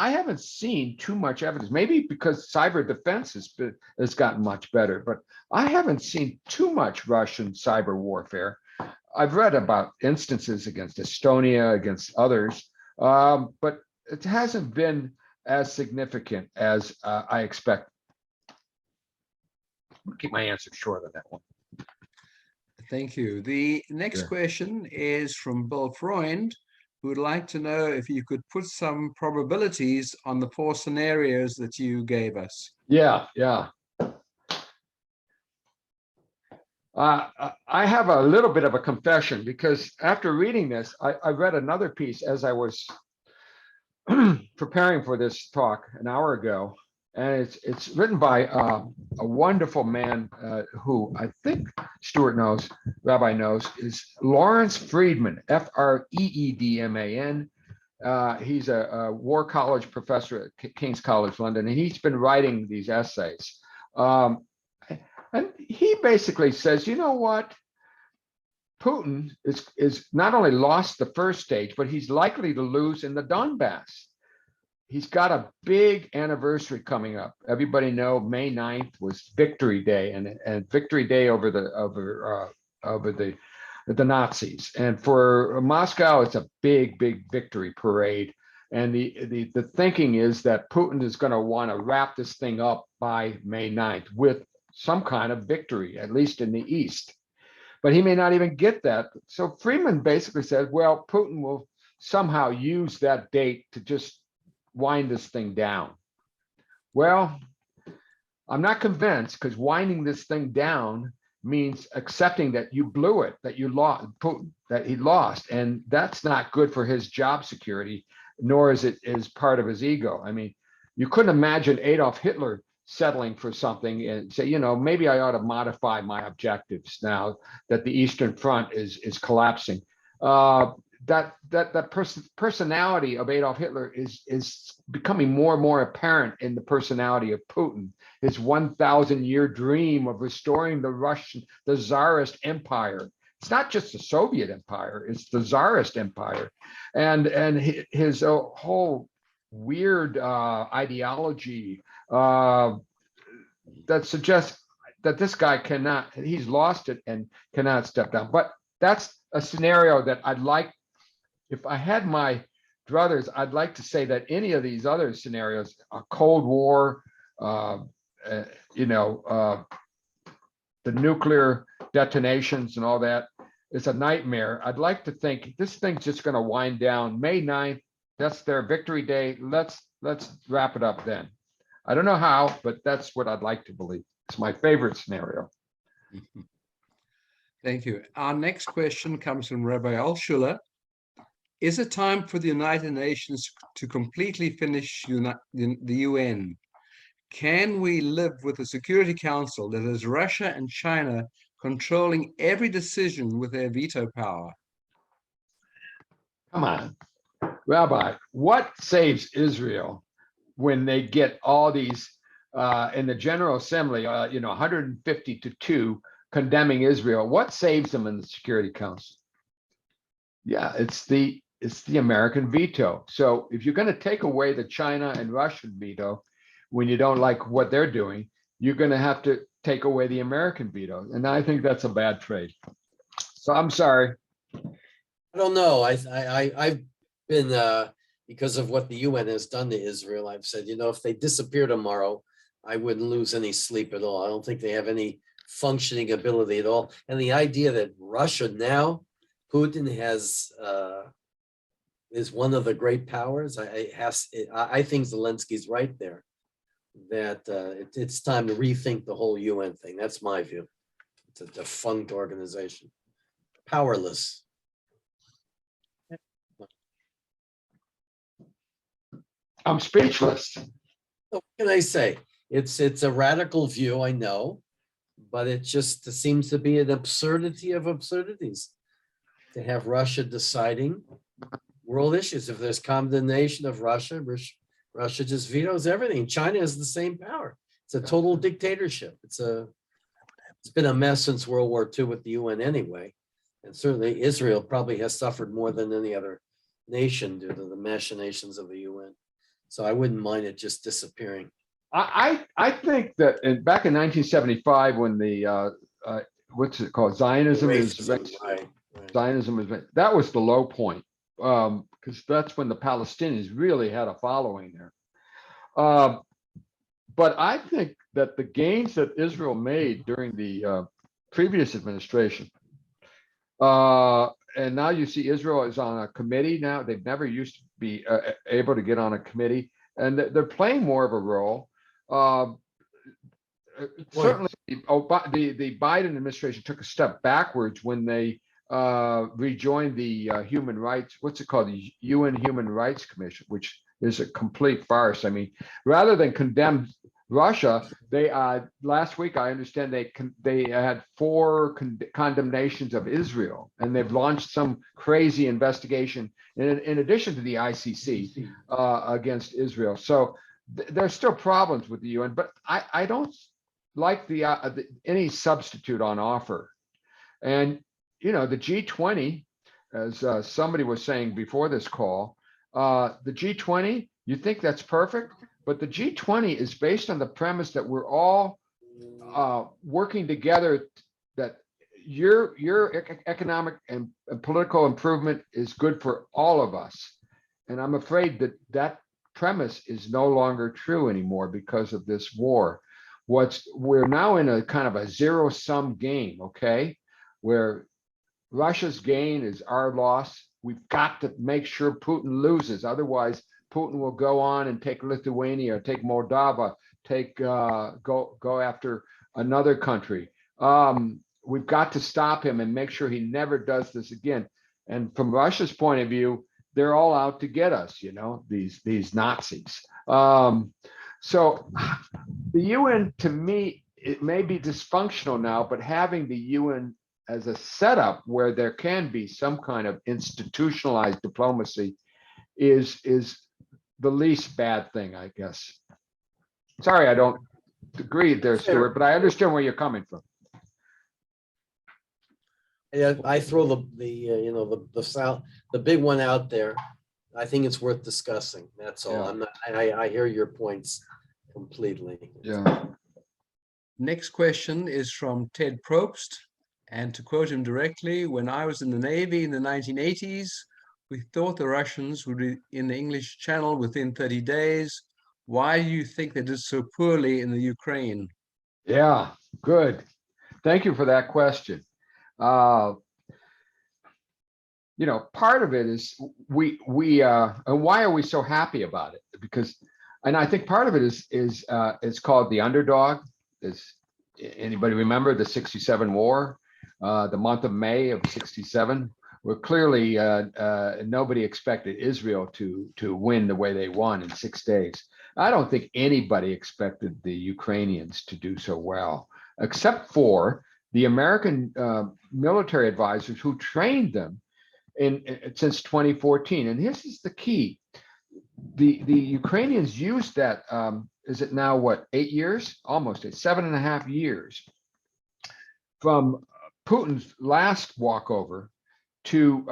haven't seen too much evidence, maybe because cyber defense has gotten much better, but I haven't seen too much Russian cyber warfare. I've read about instances against Estonia, against others, but it hasn't been as significant as I expect. I'll keep my answer short on that one. Thank you. The next question is from Bill Freund, who would like to know if you could put some probabilities on the 4 scenarios that you gave us. Yeah. I have a little bit of a confession, because after reading this, I read another piece as I was preparing for this talk an hour ago, and it's written by a wonderful man who I think Stuart knows, Rabbi knows, is Lawrence Friedman, Freedman. He's a War College professor at King's College London, and he's been writing these essays. And he basically says, you know what? Putin is not only lost the first stage, but he's likely to lose in the Donbass. He's got a big anniversary coming up. Everybody know May 9th was Victory Day, and Victory Day over the Nazis. And for Moscow, it's a big victory parade. And the thinking is that Putin is going to want to wrap this thing up by May 9th with some kind of victory, at least in the East. But he may not even get that. So Friedman basically says, well, Putin will somehow use that date to just wind this thing down. Well, I'm not convinced, because winding this thing down means accepting that you blew it, that you lost, Putin, that he lost. And that's not good for his job security, nor is it is part of his ego. I mean, you couldn't imagine Adolf Hitler settling for something and say, you know, maybe I ought to modify my objectives now that the Eastern Front is collapsing. That personality of Adolf Hitler is becoming more and more apparent in the personality of Putin. His 1,000-year dream of restoring the Tsarist Empire. It's not just the Soviet Empire; it's the Tsarist Empire, and his whole weird ideology that suggests that this guy he's lost it and cannot step down. But that's a scenario that I'd like, if I had my druthers, I'd like to say that any of these other scenarios, a Cold War, the nuclear detonations and all that, is a nightmare. I'd like to think this thing's just going to wind down May 9th. That's their victory day. Let's wrap it up then. I don't know how, but that's what I'd like to believe. It's my favorite scenario. Thank you. Our next question comes from Rabbi Alshuler. Is it time for the United Nations to completely finish the UN? Can we live with a Security Council that has Russia and China controlling every decision with their veto power? Come on, Rabbi, what saves Israel when they get all these in the General Assembly, 150 to 2 condemning Israel? What saves them in the Security Council? Yeah, it's the American veto. So if you're going to take away the China and Russian veto when you don't like what they're doing, you're going to have to take away the American veto. And I think that's a bad trade. So I'm sorry. I don't know. I've been, because of what the UN has done to Israel, I've said, if they disappear tomorrow, I wouldn't lose any sleep at all. I don't think they have any functioning ability at all. And the idea that Russia now, Putin is one of the great powers. I think Zelensky's right there, that it's time to rethink the whole UN thing. That's my view. It's a defunct organization, powerless. I'm speechless. What can I say? It's a radical view, I know, but it just seems to be an absurdity of absurdities to have Russia deciding world issues. If there's condemnation of Russia, Russia just vetoes everything. China has the same power. It's a total dictatorship. It's been a mess since World War II with the UN anyway. And certainly Israel probably has suffered more than any other nation due to the machinations of the UN. So I wouldn't mind it just disappearing. I think that back in 1975, when the what's it called, Zionism was, that was the low point, because that's when the Palestinians really had a following there. But I think that the gains that Israel made during the previous administration, and now you see Israel is on a committee now. They've never used to be able to get on a committee, and they're playing more of a role. Certainly, the Biden administration took a step backwards when they rejoined the human rights, what's it called, the UN Human Rights Commission, which is a complete farce. I mean, rather than condemn Russia, they last week I understand they had 4 condemnations of Israel, and they've launched some crazy investigation in addition to the ICC against Israel. So there's still problems with the UN, but I don't like any substitute on offer. And the G20, as somebody was saying before this call, the G20, you think that's perfect? But the G20 is based on the premise that we're all working together, that your economic and political improvement is good for all of us. And I'm afraid that premise is no longer true anymore because of this war. We're now in a kind of a zero-sum game, okay? Where Russia's gain is our loss. We've got to make sure Putin loses. Otherwise, Putin will go on and take Lithuania, take Moldova, go after another country. We've got to stop him and make sure he never does this again. And from Russia's point of view, they're all out to get us, these Nazis. So the UN, to me, it may be dysfunctional now, but having the UN as a setup where there can be some kind of institutionalized diplomacy is the least bad thing, I guess. Sorry, I don't agree there, Stuart, but I understand where you're coming from. Yeah, I throw the big one out there. I think it's worth discussing. That's all. Yeah. I hear your points completely. Yeah. Next question is from Ted Probst. And to quote him directly, when I was in the Navy in the 1980s, we thought the Russians would be in the English Channel within 30 days. Why do you think they did so poorly in the Ukraine? Yeah, good. Thank you for that question. Part of it is we and why are we so happy about it? Because, and I think part of it is it's called the underdog. Is anybody remember the 67 war? The month of May of 67, where clearly nobody expected Israel to win the way they won in 6 days. I don't think anybody expected the Ukrainians to do so well, except for the American military advisors who trained them since 2014. And this is the key. The Ukrainians used that, is it now what, 8 years? Almost 7.5 years from Putin's last walkover to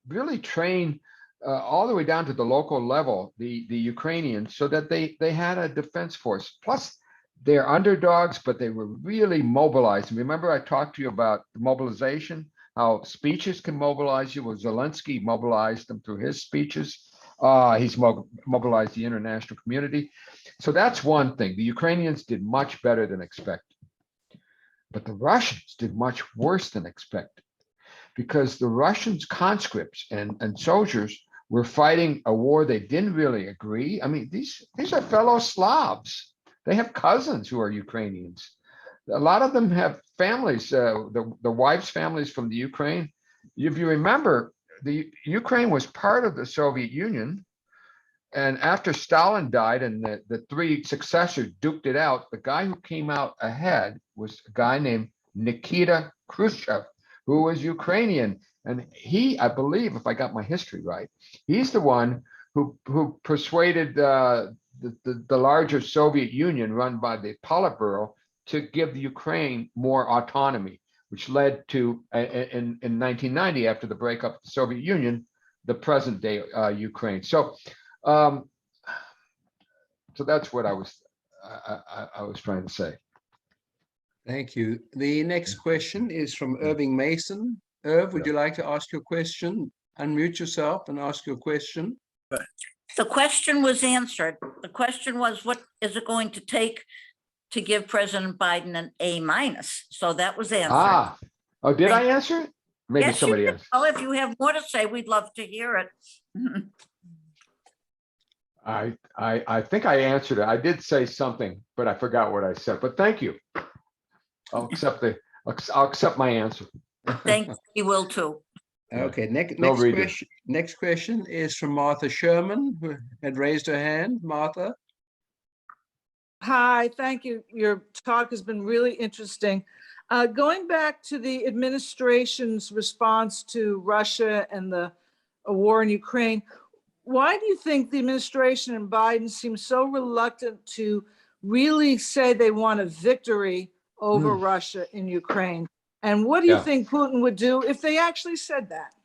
really train all the way down to the local level, the Ukrainians, so that they had a defense force. Plus, they're underdogs, but they were really mobilized. Remember, I talked to you about mobilization, how speeches can mobilize you. Well, Zelensky mobilized them through his speeches. He's mobilized the international community. So that's one thing. The Ukrainians did much better than expected. But the Russians did much worse than expected, because the Russians conscripts and soldiers were fighting a war they didn't really agree. I mean, these are fellow Slavs. They have cousins who are Ukrainians. A lot of them have families, the wives' families from the Ukraine. If you remember, the Ukraine was part of the Soviet Union. And after Stalin died and the 3 successors duked it out, the guy who came out ahead was a guy named Nikita Khrushchev, who was Ukrainian. And he, I believe, if I got my history right, he's the one who persuaded the larger Soviet Union run by the Politburo to give the Ukraine more autonomy, which led to, in 1990, after the breakup of the Soviet Union, the present day Ukraine. So that's what I was trying to say. Thank you. The next question is from Irving Mason. Irv, would you like to ask your question? Unmute yourself and ask your question. The question was answered. The question was, what is it going to take to give President Biden an A-? So that was answered. Oh, did I answer it? Maybe Yes, somebody else. Oh, if you have more to say, we'd love to hear it. I think I answered it. I did say something, but I forgot what I said. But thank you. I'll accept my answer. Thanks, we will too. Okay, No reader. next question is from Martha Sherman, who had raised her hand. Martha? Hi, thank you. Your talk has been really interesting. Going back to the administration's response to Russia and the war in Ukraine, why do you think the administration and Biden seem so reluctant to really say they want a victory over Russia in Ukraine? And what do you Yeah. think Putin would do if they actually said that?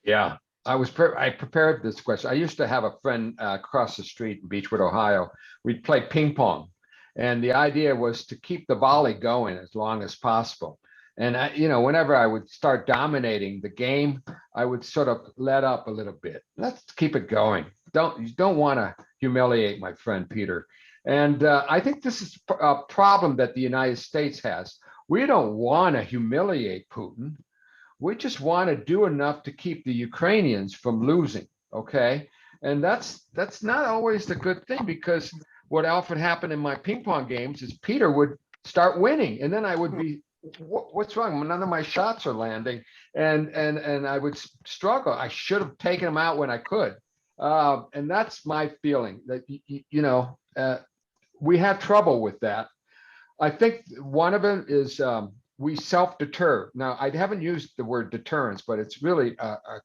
Yeah, I prepared this question. I used to have a friend across the street in Beechwood, Ohio. We'd play ping pong, and the idea was to keep the volley going as long as possible. And whenever I would start dominating the game, I would sort of let up a little bit. Let's keep it going. You don't want to humiliate my friend Peter. And I think this is a problem that the United States has. We don't want to humiliate Putin. We just want to do enough to keep the Ukrainians from losing, okay? And that's not always the good thing, because what often happened in my ping pong games is Peter would start winning, and then I would be, what's wrong? None of my shots are landing, and I would struggle. I should have taken him out when I could, and that's my feeling that we have trouble with that. I think one of them is we self-deter. Now, I haven't used the word deterrence, but it's really a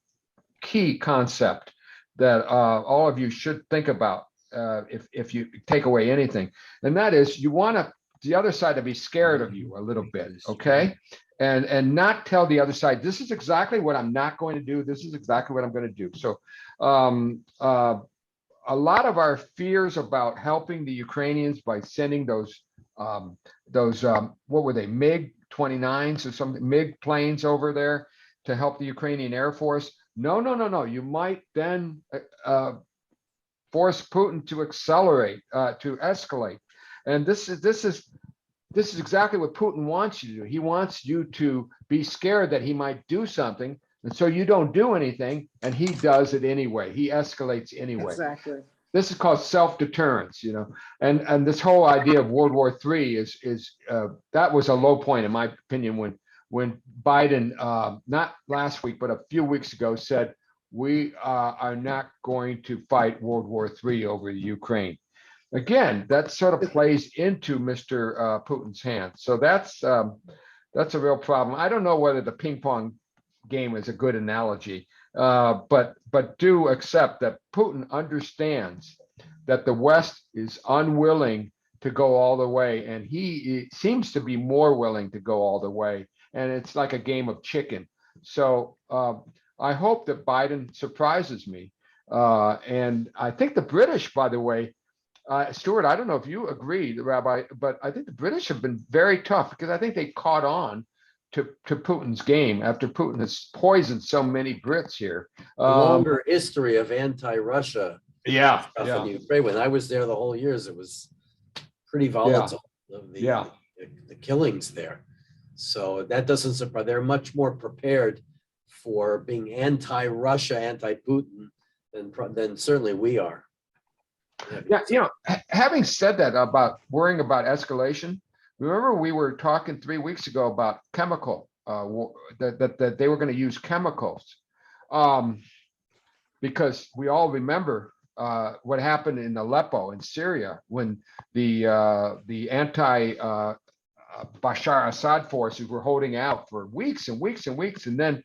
key concept that all of you should think about if you take away anything. And that is, you want the other side to be scared of you a little bit, okay? And not tell the other side, this is exactly what I'm not going to do. This is exactly what I'm going to do. So a lot of our fears about helping the Ukrainians by sending those what were they, MiG-29s or something, MiG planes over there to help the Ukrainian Air Force. No. You might then force Putin to accelerate, to escalate. And this is exactly what Putin wants you to do. He wants you to be scared that he might do something, and so you don't do anything, and he does it anyway. He escalates anyway. Exactly. This is called self-deterrence, and this whole idea of World War III is that was a low point in my opinion when Biden, not last week but a few weeks ago, said we are not going to fight World War III over the Ukraine. Again, that sort of plays into Mr. Putin's hands. So that's a real problem. I don't know whether the ping pong game is a good analogy. But do accept that Putin understands that the West is unwilling to go all the way, and he seems to be more willing to go all the way, and it's like a game of chicken. So I hope that Biden surprises me, and I think the British, by the way, Stuart, I don't know if you agree, Rabbi, but I think the British have been very tough, because I think they caught on to Putin's game after Putin has poisoned so many Brits here. Longer history of anti-Russia Yeah, stuff in Ukraine. When I was there the whole years, it was pretty volatile. The killings there. So that doesn't surprise. They're much more prepared for being anti-Russia, anti-Putin than certainly we are. Yeah, having said that about worrying about escalation, remember we were talking 3 weeks ago about chemical, that they were going to use chemicals, because we all remember what happened in Aleppo in Syria when the anti Bashar Assad forces were holding out for weeks and weeks and weeks, and then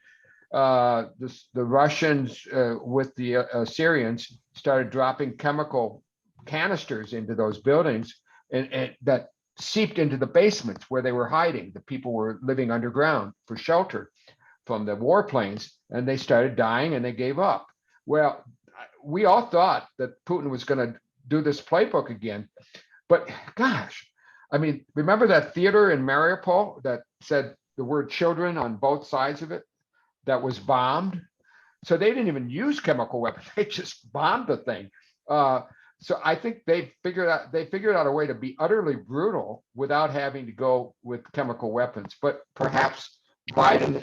the Russians with the Syrians started dropping chemical canisters into those buildings, and that seeped into the basements where they were hiding. The people were living underground for shelter from the warplanes, and they started dying, and they gave up. Well, we all thought that Putin was going to do this playbook again, but gosh, I mean, remember that theater in Mariupol that said the word children on both sides of it, that was bombed? So they didn't even use chemical weapons; they just bombed the thing. So I think they figured out a way to be utterly brutal without having to go with chemical weapons. But perhaps Biden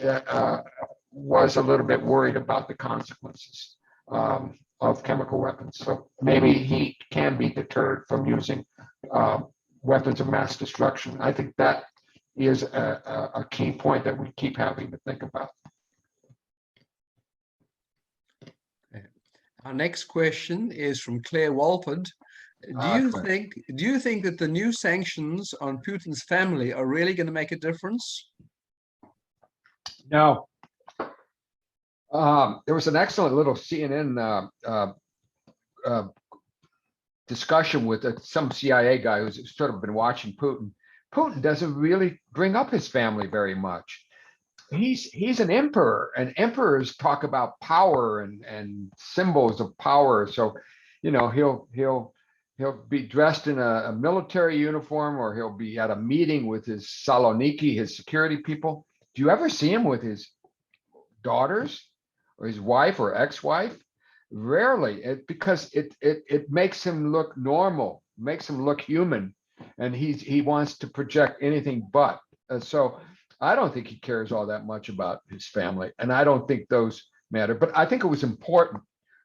was a little bit worried about the consequences of chemical weapons. So maybe he can be deterred from using weapons of mass destruction. I think that is a key point that we keep having to think about. Our next question is from Claire Walford. Do you think that the new sanctions on Putin's family are really going to make a difference? No. There was an excellent little CNN discussion with some CIA guy who's sort of been watching Putin. Putin doesn't really bring up his family very much. He's an emperor, and emperors talk about power and symbols of power. So, he'll be dressed in a military uniform, or he'll be at a meeting with his Saloniki, his security people. Do you ever see him with his daughters or his wife or ex-wife? Rarely, because it makes him look normal, makes him look human, and he wants to project anything but. So I don't think he cares all that much about his family, and I don't think those matter. But I think it was important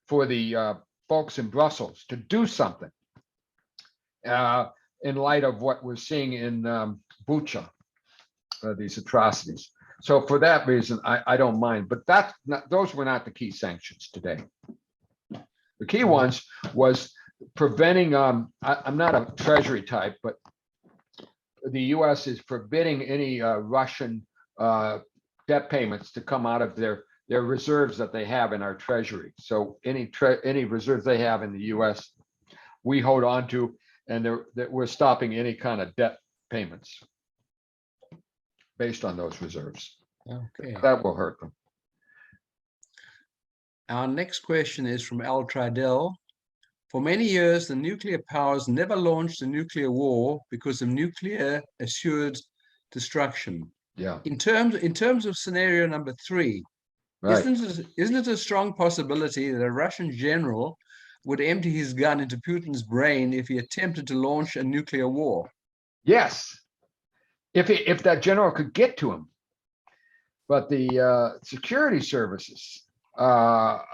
for the folks in Brussels to do something in light of what we're seeing in Bucha, these atrocities. So for that reason, I don't mind. But those were not the key sanctions today. The key ones was preventing. I'm not a treasury type, but the U.S. is forbidding any Russian debt payments to come out of their reserves that they have in our treasury. So any reserves they have in the U.S., we hold on to, and we're stopping any kind of debt payments based on those reserves. Okay. That will hurt them. Our next question is from Al Tridell. For many years, the nuclear powers never launched a nuclear war because of nuclear assured destruction. Yeah. In terms of scenario number 3, Right. isn't it a strong possibility that a Russian general would empty his gun into Putin's brain if he attempted to launch a nuclear war? Yes. If that general could get to him. But the security services are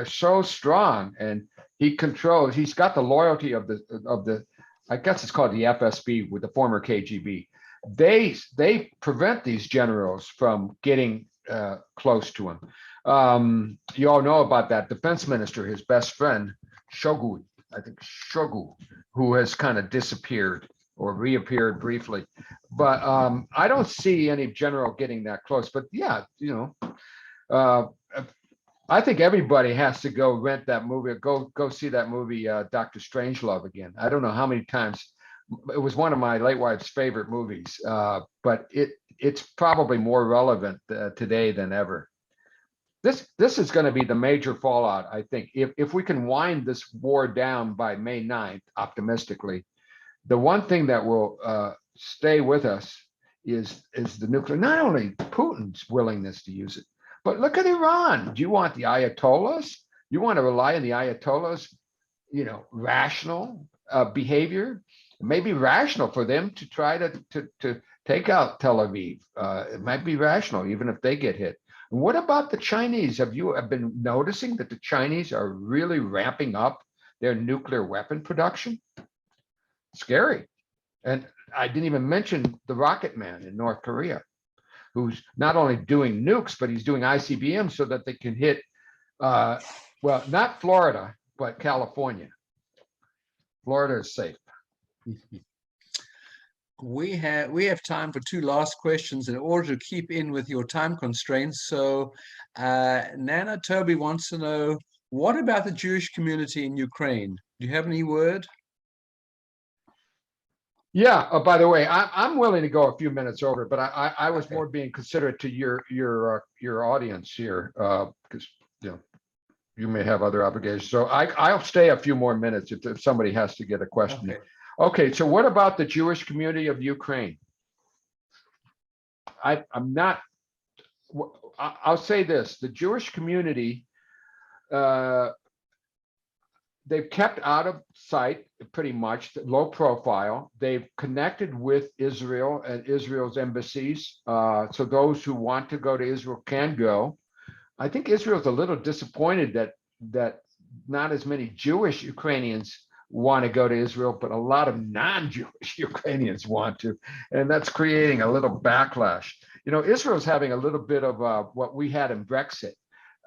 so strong, and he's got the loyalty of the I guess it's called the FSB, with the former KGB. They prevent these generals from getting close to him. You all know about that defense minister, his best friend, Shogu, who has kind of disappeared or reappeared briefly. But I don't see any general getting that close. But yeah, I think everybody has to go rent that movie, go see that movie, Dr. Strangelove again. I don't know how many times. It was one of my late wife's favorite movies, but it's probably more relevant today than ever. This is going to be the major fallout, I think. If we can wind this war down by May 9th, optimistically, the one thing that will stay with us is the nuclear. Not only Putin's willingness to use it, but look at Iran. Do you want the Ayatollahs? You want to rely on the Ayatollahs, rational behavior? It may be rational for them to try to take out Tel Aviv. It might be rational, even if they get hit. And what about the Chinese? Have been noticing that the Chinese are really ramping up their nuclear weapon production? Scary. And I didn't even mention the Rocket Man in North Korea, who's not only doing nukes, but he's doing ICBMs so that they can hit, not Florida, but California. Florida is safe. We have time for 2 last questions in order to keep in with your time constraints. So Nana Toby wants to know, what about the Jewish community in Ukraine? Do you have any word? Yeah. Oh, by the way, I'm willing to go a few minutes over, but I was Okay. more being considerate to your audience here, because you may have other obligations. So I'll stay a few more minutes if somebody has to get a question. Okay. Okay. So what about the Jewish community of Ukraine? I'm not. I'll say this: the Jewish community, they've kept out of sight pretty much, low profile. They've connected with Israel and Israel's embassies. So those who want to go to Israel can go. I think Israel's a little disappointed that not as many Jewish Ukrainians want to go to Israel, but a lot of non-Jewish Ukrainians want to. And that's creating a little backlash. Israel's having a little bit of what we had in Brexit.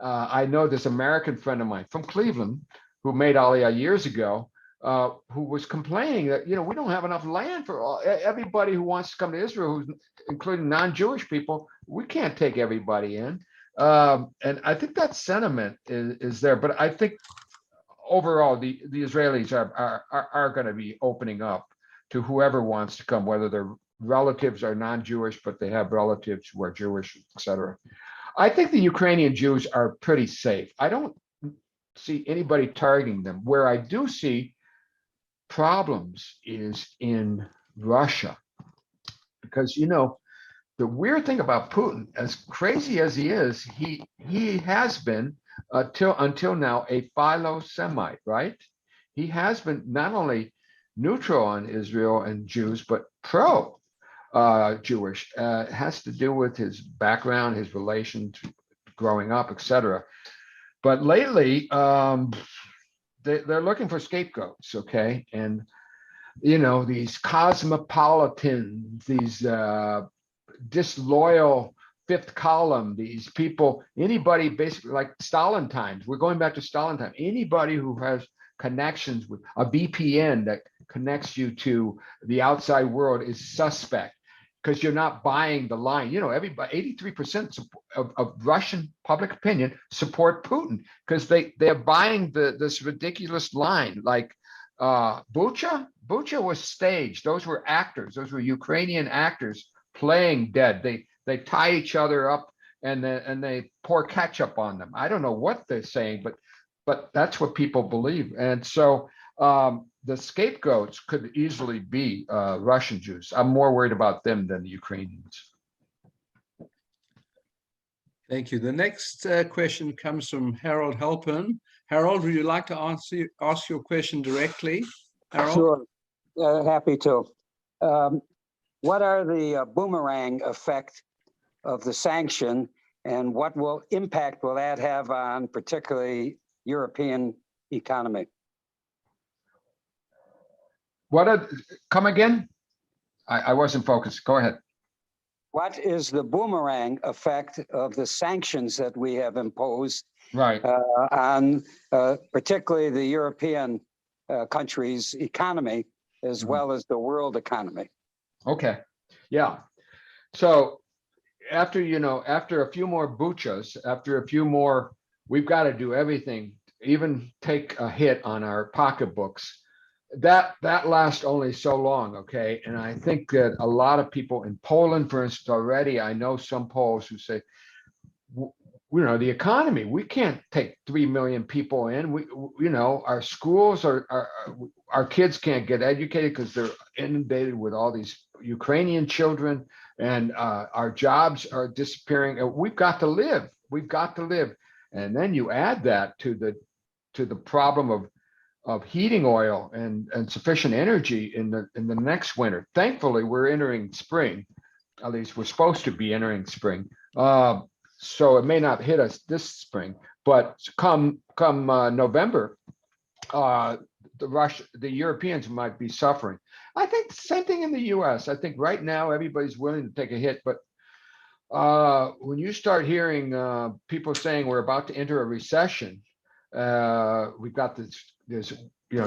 I know this American friend of mine from Cleveland who made Aliyah years ago, who was complaining that, you know, we don't have enough land for everybody who wants to come to Israel, who's including non-Jewish people. We can't take everybody in. And I think that sentiment is there, but I think overall the Israelis are going to be opening up to whoever wants to come, whether their relatives are non-Jewish, but they have relatives who are Jewish, etc. I think the Ukrainian Jews are pretty safe. I don't see anybody targeting them. Where I do see problems is in Russia, because, you know, the weird thing about Putin, as crazy as he is, he has been until now a philo-Semite, right? He has been not only neutral on Israel and Jews, but pro Jewish. It has to do with his background, his relations growing up, etc. But lately, they're looking for scapegoats, okay? And, you know, these cosmopolitans, these disloyal fifth column, these people, anybody basically like Stalin times, we're going back to Stalin time, anybody who has connections with a VPN that connects you to the outside world is suspect, because you're not buying the line. You know, everybody, 83% of Russian public opinion support Putin, because they're buying this ridiculous line. Like Bucha was staged. Those were actors. Those were Ukrainian actors playing dead. They tie each other up and they pour ketchup on them. I don't know what they're saying, but that's what people believe. And so the scapegoats could easily be Russian Jews. I'm more worried about them than the Ukrainians. Thank you. The next question comes from Harold Halpern. Harold, would you like to ask your question directly? Harold? Sure, happy to. What are the boomerang effect of the sanction, and what impact will that have on particularly European economy? Come again? I wasn't focused. Go ahead. What is the boomerang effect of the sanctions that we have imposed Right. on particularly the European countries' economy, as well as the world economy? Okay. Yeah. So after a few more buchas, after a few more, we've got to do everything, even take a hit on our pocketbooks. That lasts only so long, okay? And I think that a lot of people in Poland, for instance, already, I know some Poles who say, you know, the economy, we can't take 3 million people in. You know, our schools our kids can't get educated because they're inundated with all these Ukrainian children, and our jobs are disappearing. We've got to live. We've got to live. And then you add that to the problem of heating oil and sufficient energy in the next winter. Thankfully, we're entering spring. At least we're supposed to be entering spring. So it may not hit us this spring, but come November, the Europeans might be suffering. I think the same thing in the U.S. I think right now everybody's willing to take a hit, but when you start hearing people saying we're about to enter a recession, we've got this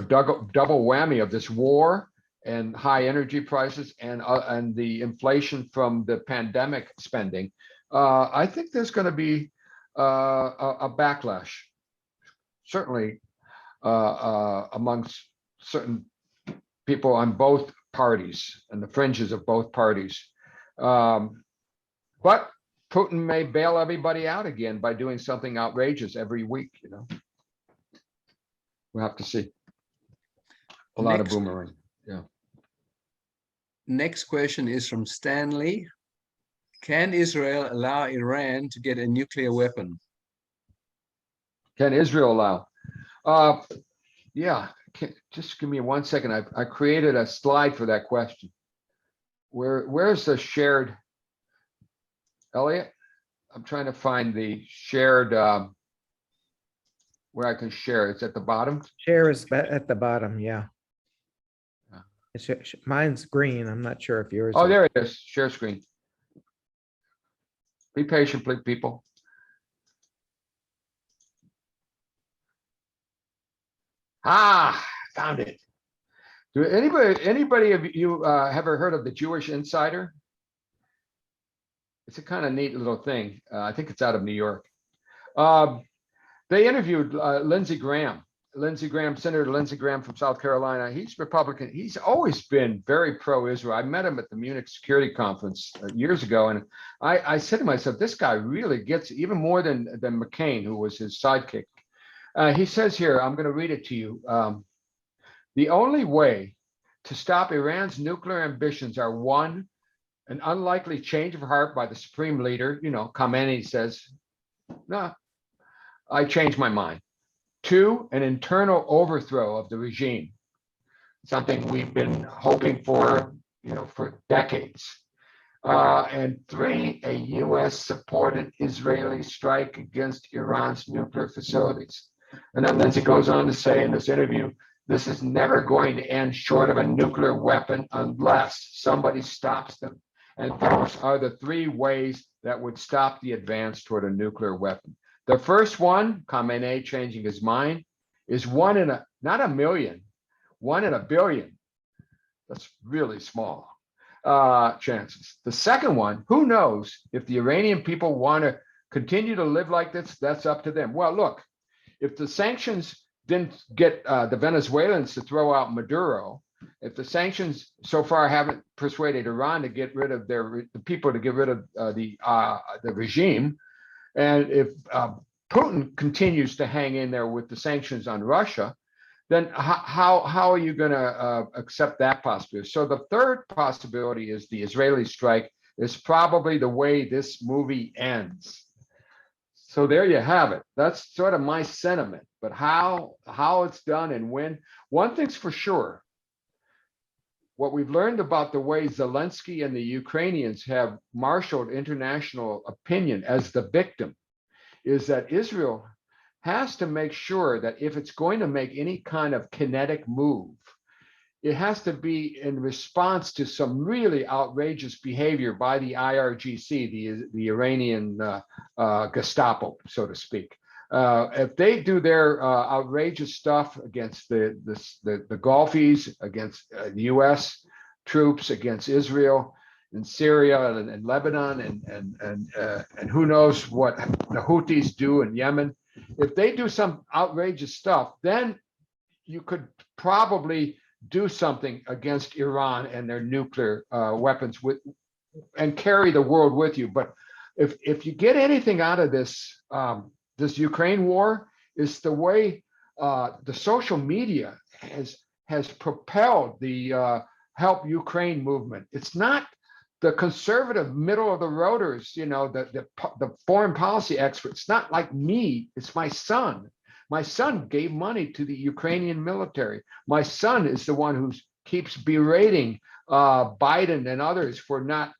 double whammy of this war and high energy prices and the inflation from the pandemic spending. I think there's going to be a backlash, certainly amongst certain people on both parties and the fringes of both parties. But Putin may bail everybody out again by doing something outrageous every week, you know. We'll have to see. A lot of boomerang. Yeah. Next question is from Stanley. Can Israel allow Iran to get a nuclear weapon? Can Israel allow? Yeah, just give me 1 second. I created a slide for that question. Where's the shared, Elliot? I'm trying to find the shared, where I can share. It's at the bottom. Share is at the bottom, yeah. Yeah. Mine's green. I'm not sure if yours Oh, is. there it is. Share screen. Be patient, please, people. Ah, found it. Do anybody of you ever heard of the Jewish Insider? It's a kind of neat little thing. I think it's out of New York. They interviewed Lindsey Graham. Senator Lindsey Graham from South Carolina. He's Republican. He's always been very pro-Israel. I met him at the Munich Security Conference years ago, and I said to myself, this guy really gets even more than McCain, who was his sidekick. He says here, I'm going to read it to you. The only way to stop Iran's nuclear ambitions are one, an unlikely change of heart by the supreme leader. Khamenei says, no, I changed my mind. Two, an internal overthrow of the regime, something we've been hoping for, for decades. And three, a US-supported Israeli strike against Iran's nuclear facilities. And then Lindsey goes on to say in this interview, this is never going to end short of a nuclear weapon unless somebody stops them. And those are the three ways that would stop the advance toward a nuclear weapon. The first one, Khamenei changing his mind, is one in a, not a million, 1 in a billion. That's really small chances. The second one, who knows if the Iranian people want to continue to live like this, that's up to them. Well, look, if the sanctions didn't get the Venezuelans to throw out Maduro, if the sanctions so far haven't persuaded Iran to get rid of the people to get rid of the regime, and if Putin continues to hang in there with the sanctions on Russia, then how are you going to accept that possibility? So the third possibility is the Israeli strike is probably the way this movie ends. So there you have it. That's sort of my sentiment. But how it's done and when, one thing's for sure. What we've learned about the way Zelensky and the Ukrainians have marshaled international opinion as the victim is that Israel has to make sure that if it's going to make any kind of kinetic move, it has to be in response to some really outrageous behavior by the IRGC, the Iranian Gestapo, so to speak. If they do their outrageous stuff against the Gulfies, against the U.S. troops, against Israel in Syria and Lebanon, and who knows what the Houthis do in Yemen, if they do some outrageous stuff, then you could probably do something against Iran and their nuclear weapons and carry the world with you. But if you get anything out of this this Ukraine war, is the way the social media has propelled the Help Ukraine movement. It's not the conservative middle of the roaders, the foreign policy experts. Not like me. It's my son. My son gave money to the Ukrainian military. My son is the one who keeps berating Biden and others for not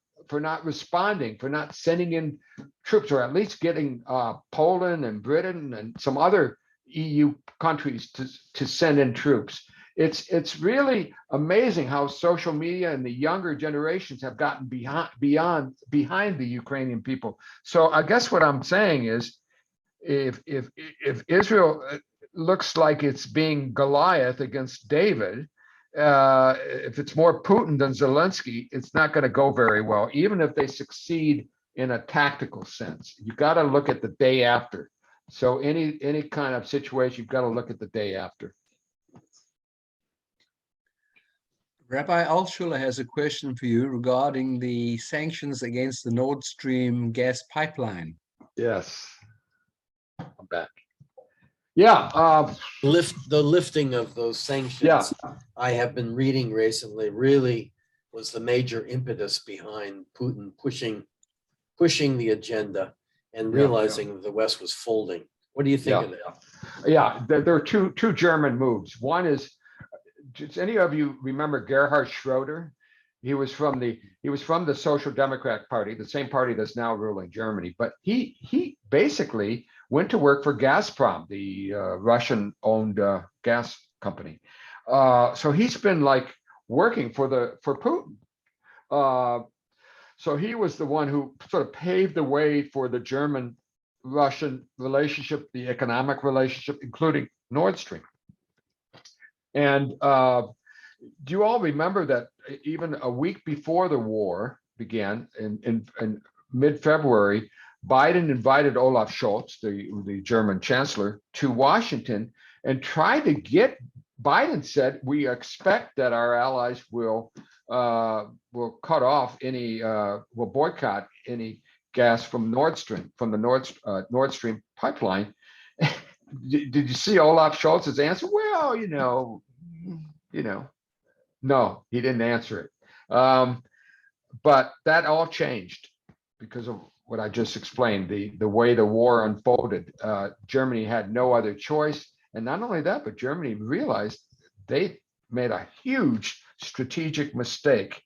responding, for not sending in troops, or at least getting Poland and Britain and some other EU countries to send in troops. It's really amazing how social media and the younger generations have gotten behind the Ukrainian people. So I guess what I'm saying is, if Israel looks like it's being Goliath against David, if it's more Putin than Zelensky, it's not going to go very well, even if they succeed in a tactical sense. You got to look at the day after. So any kind of situation, you've got to look at the day after. Rabbi Altshuler has a question for you regarding the sanctions against the Nord Stream gas pipeline. Yes. I'm back. Yeah. The lifting of those sanctions, Yeah. I have been reading recently, really was the major impetus behind Putin pushing the agenda and realizing that the West was folding. What do you think of that? Yeah, there are two German moves. One is, does any of you remember Gerhard Schroeder? He was from the Social Democrat Party, the same party that's now ruling Germany. But he basically went to work for Gazprom, the Russian-owned gas company. So he's been like working for Putin. So he was the one who sort of paved the way for the German-Russian relationship, the economic relationship, including Nord Stream. And do you all remember that even a week before the war began in mid-February, Biden invited Olaf Scholz, the German chancellor, to Washington and tried to get, Biden said, we expect that our allies will cut off any, will boycott any gas from from the Nord Stream pipeline. Did you see Olaf Scholz's answer? Well, no, he didn't answer it. But that all changed because of what I just explained, the way the war unfolded. Germany had no other choice. And not only that, but Germany realized they made a huge strategic mistake.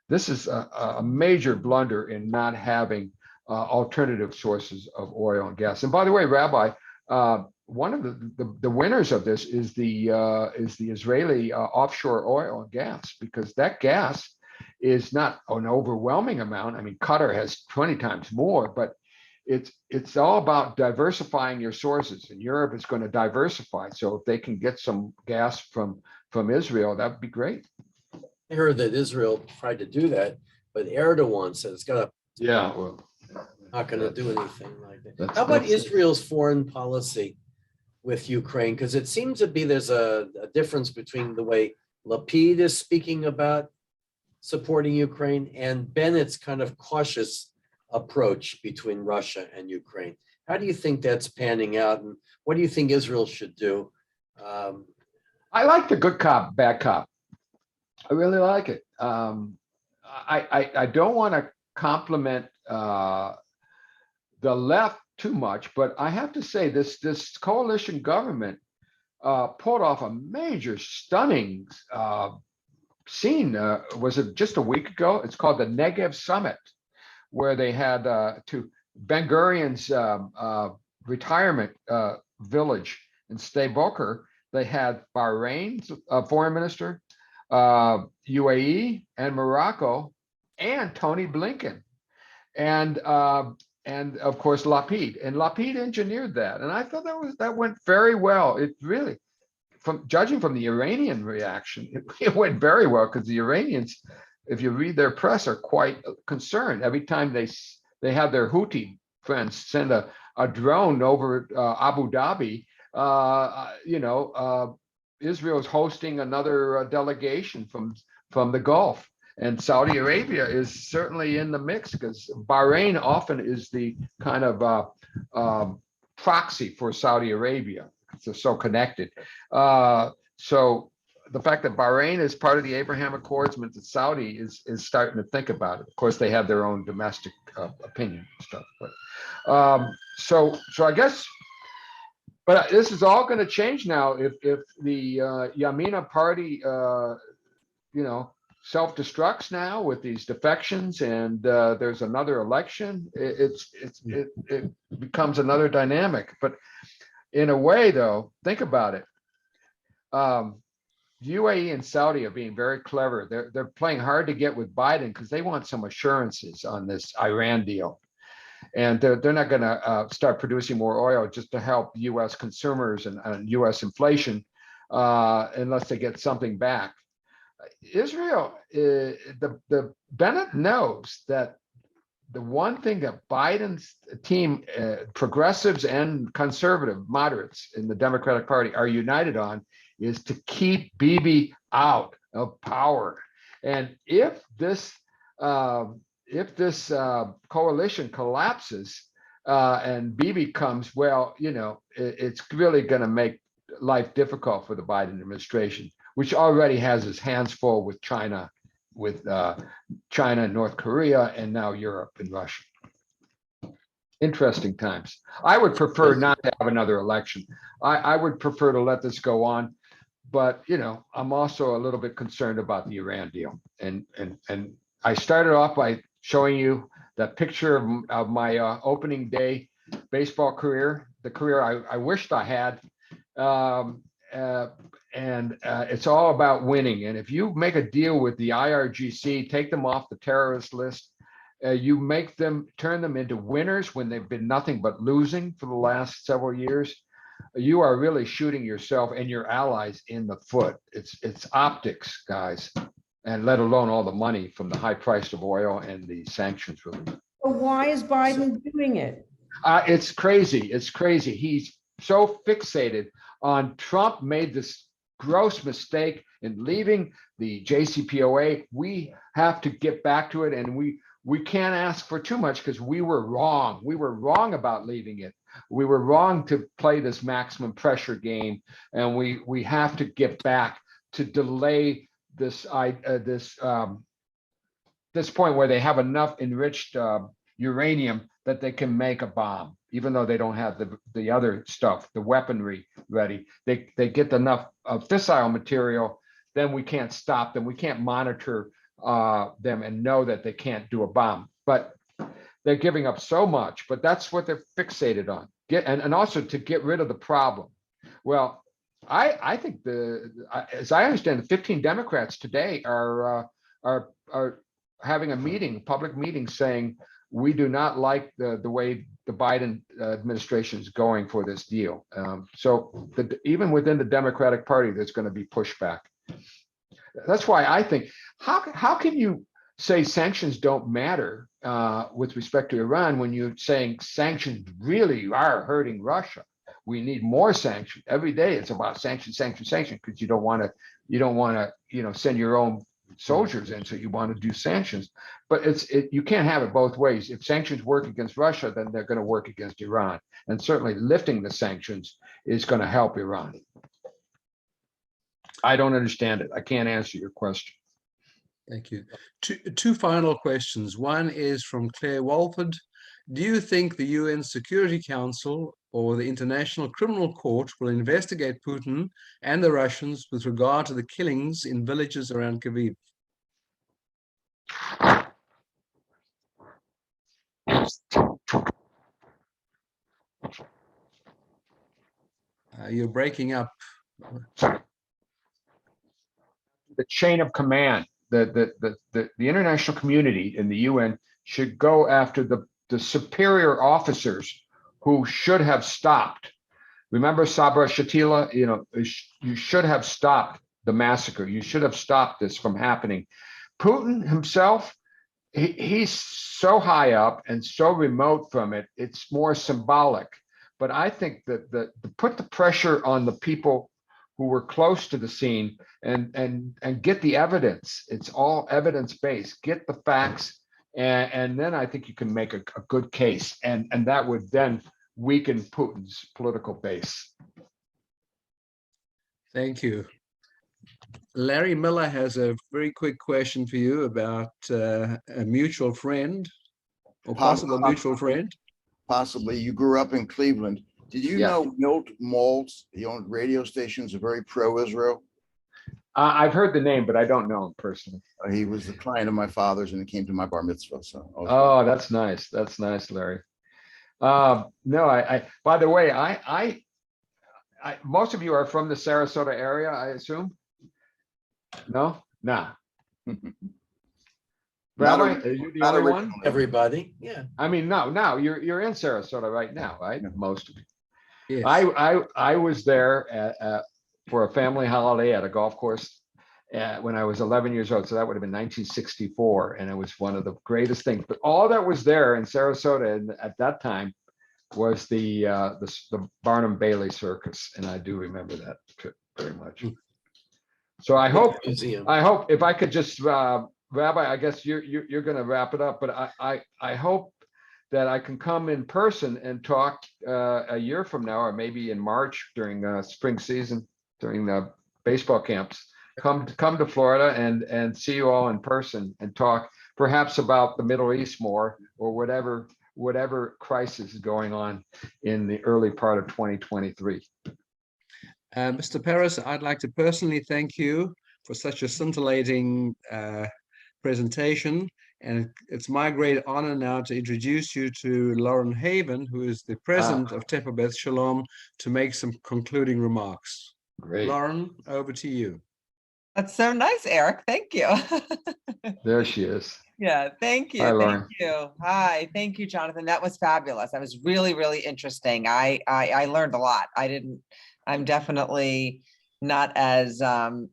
This is a major blunder in not having alternative sources of oil and gas. And by the way, Rabbi, one of the winners of this is the Israeli offshore oil and gas, because that gas is not an overwhelming amount. I mean, Qatar has 20 times more, but it's all about diversifying your sources, and Europe is going to diversify. So if they can get some gas from Israel, that would be great. I heard that Israel tried to do that, but Erdogan said it's got to. Yeah, well, not going to do anything like that. That's- How about that's- Israel's foreign policy with Ukraine? Because it seems to be there's a difference between the way Lapid is speaking about supporting Ukraine and Bennett's kind of cautious approach between Russia and Ukraine. How do you think that's panning out, and what do you think Israel should do? I like the good cop, bad cop. I really like it. I don't want to compliment the left too much, but I have to say this coalition government pulled off a major, stunning scene. Was it just a week ago? It's called the Negev Summit, where they had to Ben Gurion's retirement village in Sde Boker. They had Bahrain's foreign minister, UAE, and Morocco, and Tony Blinken, and of course Lapid. And Lapid engineered that, and I thought that went very well. It really, judging from the Iranian reaction, it went very well, because the Iranians, if you read their press, are quite concerned. Every time they have their Houthi friends send a drone over Abu Dhabi, Israel is hosting another delegation from the Gulf, and Saudi Arabia is certainly in the mix, because Bahrain often is the kind of proxy for Saudi Arabia. They're so connected. So the fact that Bahrain is part of the Abraham Accords means that Saudi is starting to think about it. Of course, they have their own domestic opinion and stuff. But so I guess. But this is all going to change now if the Yamina party, self-destructs now with these defections, and there's another election. It becomes another dynamic. But in a way, though, think about it. UAE and Saudi are being very clever. They're playing hard to get with Biden, because they want some assurances on this Iran deal. And they're not going to start producing more oil just to help U.S. consumers and U.S. inflation unless they get something back. Israel, the Bennett knows that the one thing that Biden's team, progressives and conservative moderates in the Democratic Party, are united on is to keep Bibi out of power. And if this coalition collapses and Bibi comes, well, it's really going to make life difficult for the Biden administration, which already has its hands full with China, and North Korea, and now Europe and Russia. Interesting times. I would prefer not to have another election. I would prefer to let this go on, but I'm also a little bit concerned about the Iran deal. And I started off by showing you that picture of my opening day baseball career, the career I wished I had. It's all about winning. And if you make a deal with the IRGC, take them off the terrorist list, you turn them into winners when they've been nothing but losing for the last several years. you are really shooting yourself and your allies in the foot. It's optics, guys, and let alone all the money from the high price of oil and the sanctions relief. But why is Biden doing it? It's crazy. It's crazy. He's so fixated on Trump made this gross mistake in leaving the JCPOA. We have to get back to it, and we can't ask for too much because we were wrong. We were wrong about leaving it. We were wrong to play this maximum pressure game, and we have to get back to delay this this point where they have enough enriched uranium that they can make a bomb, even though they don't have the other stuff, the weaponry ready. They get enough fissile material, then we can't stop them. We can't monitor them and know that they can't do a bomb. But they're giving up so much, but that's what they're fixated on. And also to get rid of the problem. Well, I think as I understand, the 15 Democrats today are having a meeting, public meeting, saying we do not like the way the Biden administration is going for this deal. So even within the Democratic Party, there's going to be pushback. That's why I think, how can you say sanctions don't matter with respect to Iran when you're saying sanctions really are hurting Russia? We need more sanctions. Every day it's about sanctions, because you don't want to send your own soldiers in, so you want to do sanctions. But you can't have it both ways. If sanctions work against Russia, then they're going to work against Iran. And certainly lifting the sanctions is going to help Iran. I don't understand it. I can't answer your question. Thank you. Two final questions. One is from Claire Walford. Do you think the UN Security Council or the International Criminal Court will investigate Putin and the Russians with regard to the killings in villages around Kyiv? You're breaking up. The chain of command, the international community in the UN should go after the superior officers who should have stopped. Remember Sabra Shatila? You should have stopped the massacre. You should have stopped this from happening. Putin himself, he's so high up and so remote from it, it's more symbolic. But I think that to put the pressure on the people who were close to the scene and get the evidence. It's all evidence-based. Get the facts, and then I think you can make a good case, and that would then weaken Putin's political base. Thank you. Larry Miller has a very quick question for you about a mutual friend or possible mutual friend. Possibly. You grew up in Cleveland. Did you know Milt Maltz? He owned radio stations, are very pro-Israel. I've heard the name, but I don't know him personally. He was a client of my father's, and he came to my bar mitzvah. So. Oh, that's nice. That's nice, Larry. No, I. By the way, I most of you are from the Sarasota area, I assume. No, nah. Rabbi, are you the only one? Everybody, yeah. I mean, no, you're in Sarasota right now, right? Most of you. Yes. I was there for a family holiday at a golf course when I was 11 years old. So that would have been 1964, and it was one of the greatest things. But all that was there in Sarasota at that time was the Barnum Bailey Circus, and I do remember that trip very much. So I hope if I could just, Rabbi, I guess you're going to wrap it up, but I hope that I can come in person and talk a year from now, or maybe in March during spring season, during the baseball camps. Come to Florida and see you all in person and talk perhaps about the Middle East more, or whatever crisis is going on in the early part of 2023. Mr. Paris, I'd like to personally thank you for such a scintillating presentation. And it's my great honor now to introduce you to Lauren Haven, who is the president of Tepa Beth Shalom, to make some concluding remarks. Great. Lauren, over to you. That's so nice, Eric. Thank you. There she is. Yeah, thank you. Hi, Thank Lauren. you. Hi, thank you, Jonathan. That was fabulous. That was really, really interesting. I learned a lot. I'm definitely not as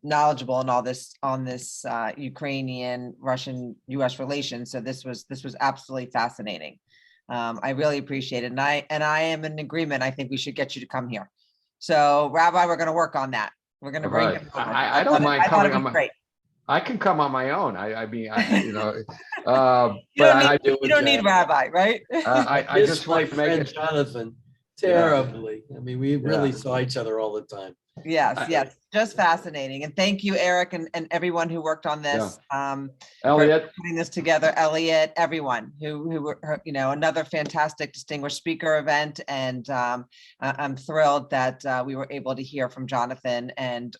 knowledgeable in all this on this Ukrainian, Russian, US relations. So this was absolutely fascinating. I really appreciate it. And I am in agreement. I think we should get you to come here. So Rabbi, we're going to work on that. We're going to bring Right. him over. I don't mind I thought coming it'd on be my, great. I can come on my own. You But don't I, need Rabbi, right? I Miss just my want to make friend it. Jonathan terribly. I mean, we really Yeah. saw each other all the time. Yes, yes, just fascinating. And thank you, Eric, and everyone who worked on this. For Elliot, putting this together, Elliot, everyone who were, another fantastic distinguished speaker event. And I'm thrilled that we were able to hear from Jonathan and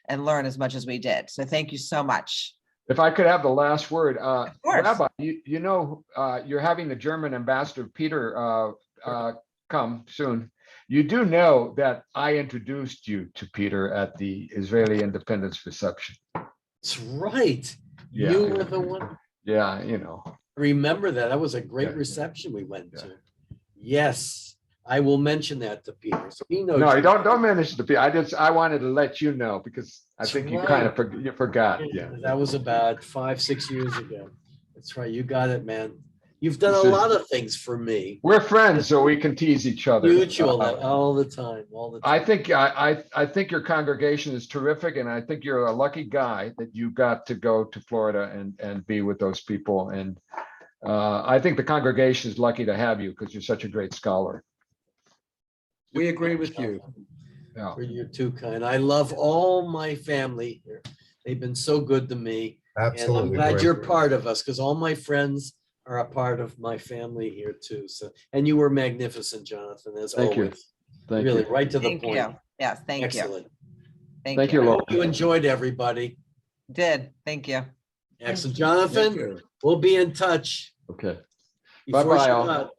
learn as much as we did. So thank you so much. if I could have the last word, Of course. Rabbi, you're having the German ambassador Peter come soon. You do know that I introduced you to Peter at the Israeli Independence Reception. That's right. Yeah. You were the one. Yeah, Remember that. That was a great Yeah. reception we went Yeah. to. Yes, I will mention that to Peter. So he knows. No, you don't mention the Peter. I wanted to let you know because I That's think you right. kind of you forgot. Yeah. That was about 5-6 years ago. That's right. You got it, man. You've done This a is- lot of things for me. We're friends, so we can tease each other. Mutual all the time, all the time. I think your congregation is terrific, and I think you're a lucky guy that you got to go to Florida and be with those people. And I think the congregation is lucky to have you because you're such a great scholar. We agree with you. Yeah. You're too kind. I love all my family here. They've been so good to me. And I'm glad you're part of us because all my friends are a part of my family here too. So, and you were magnificent, Jonathan, as Thank you. always. Thank Really, you. right to the Thank point. you. Yes, thank you. Excellent. Thank you, I Laura. hope you enjoyed, everybody. Did. Thank you. Excellent. Thank Jonathan, you. we'll be in touch. Okay. Before Bye-bye, she all. got-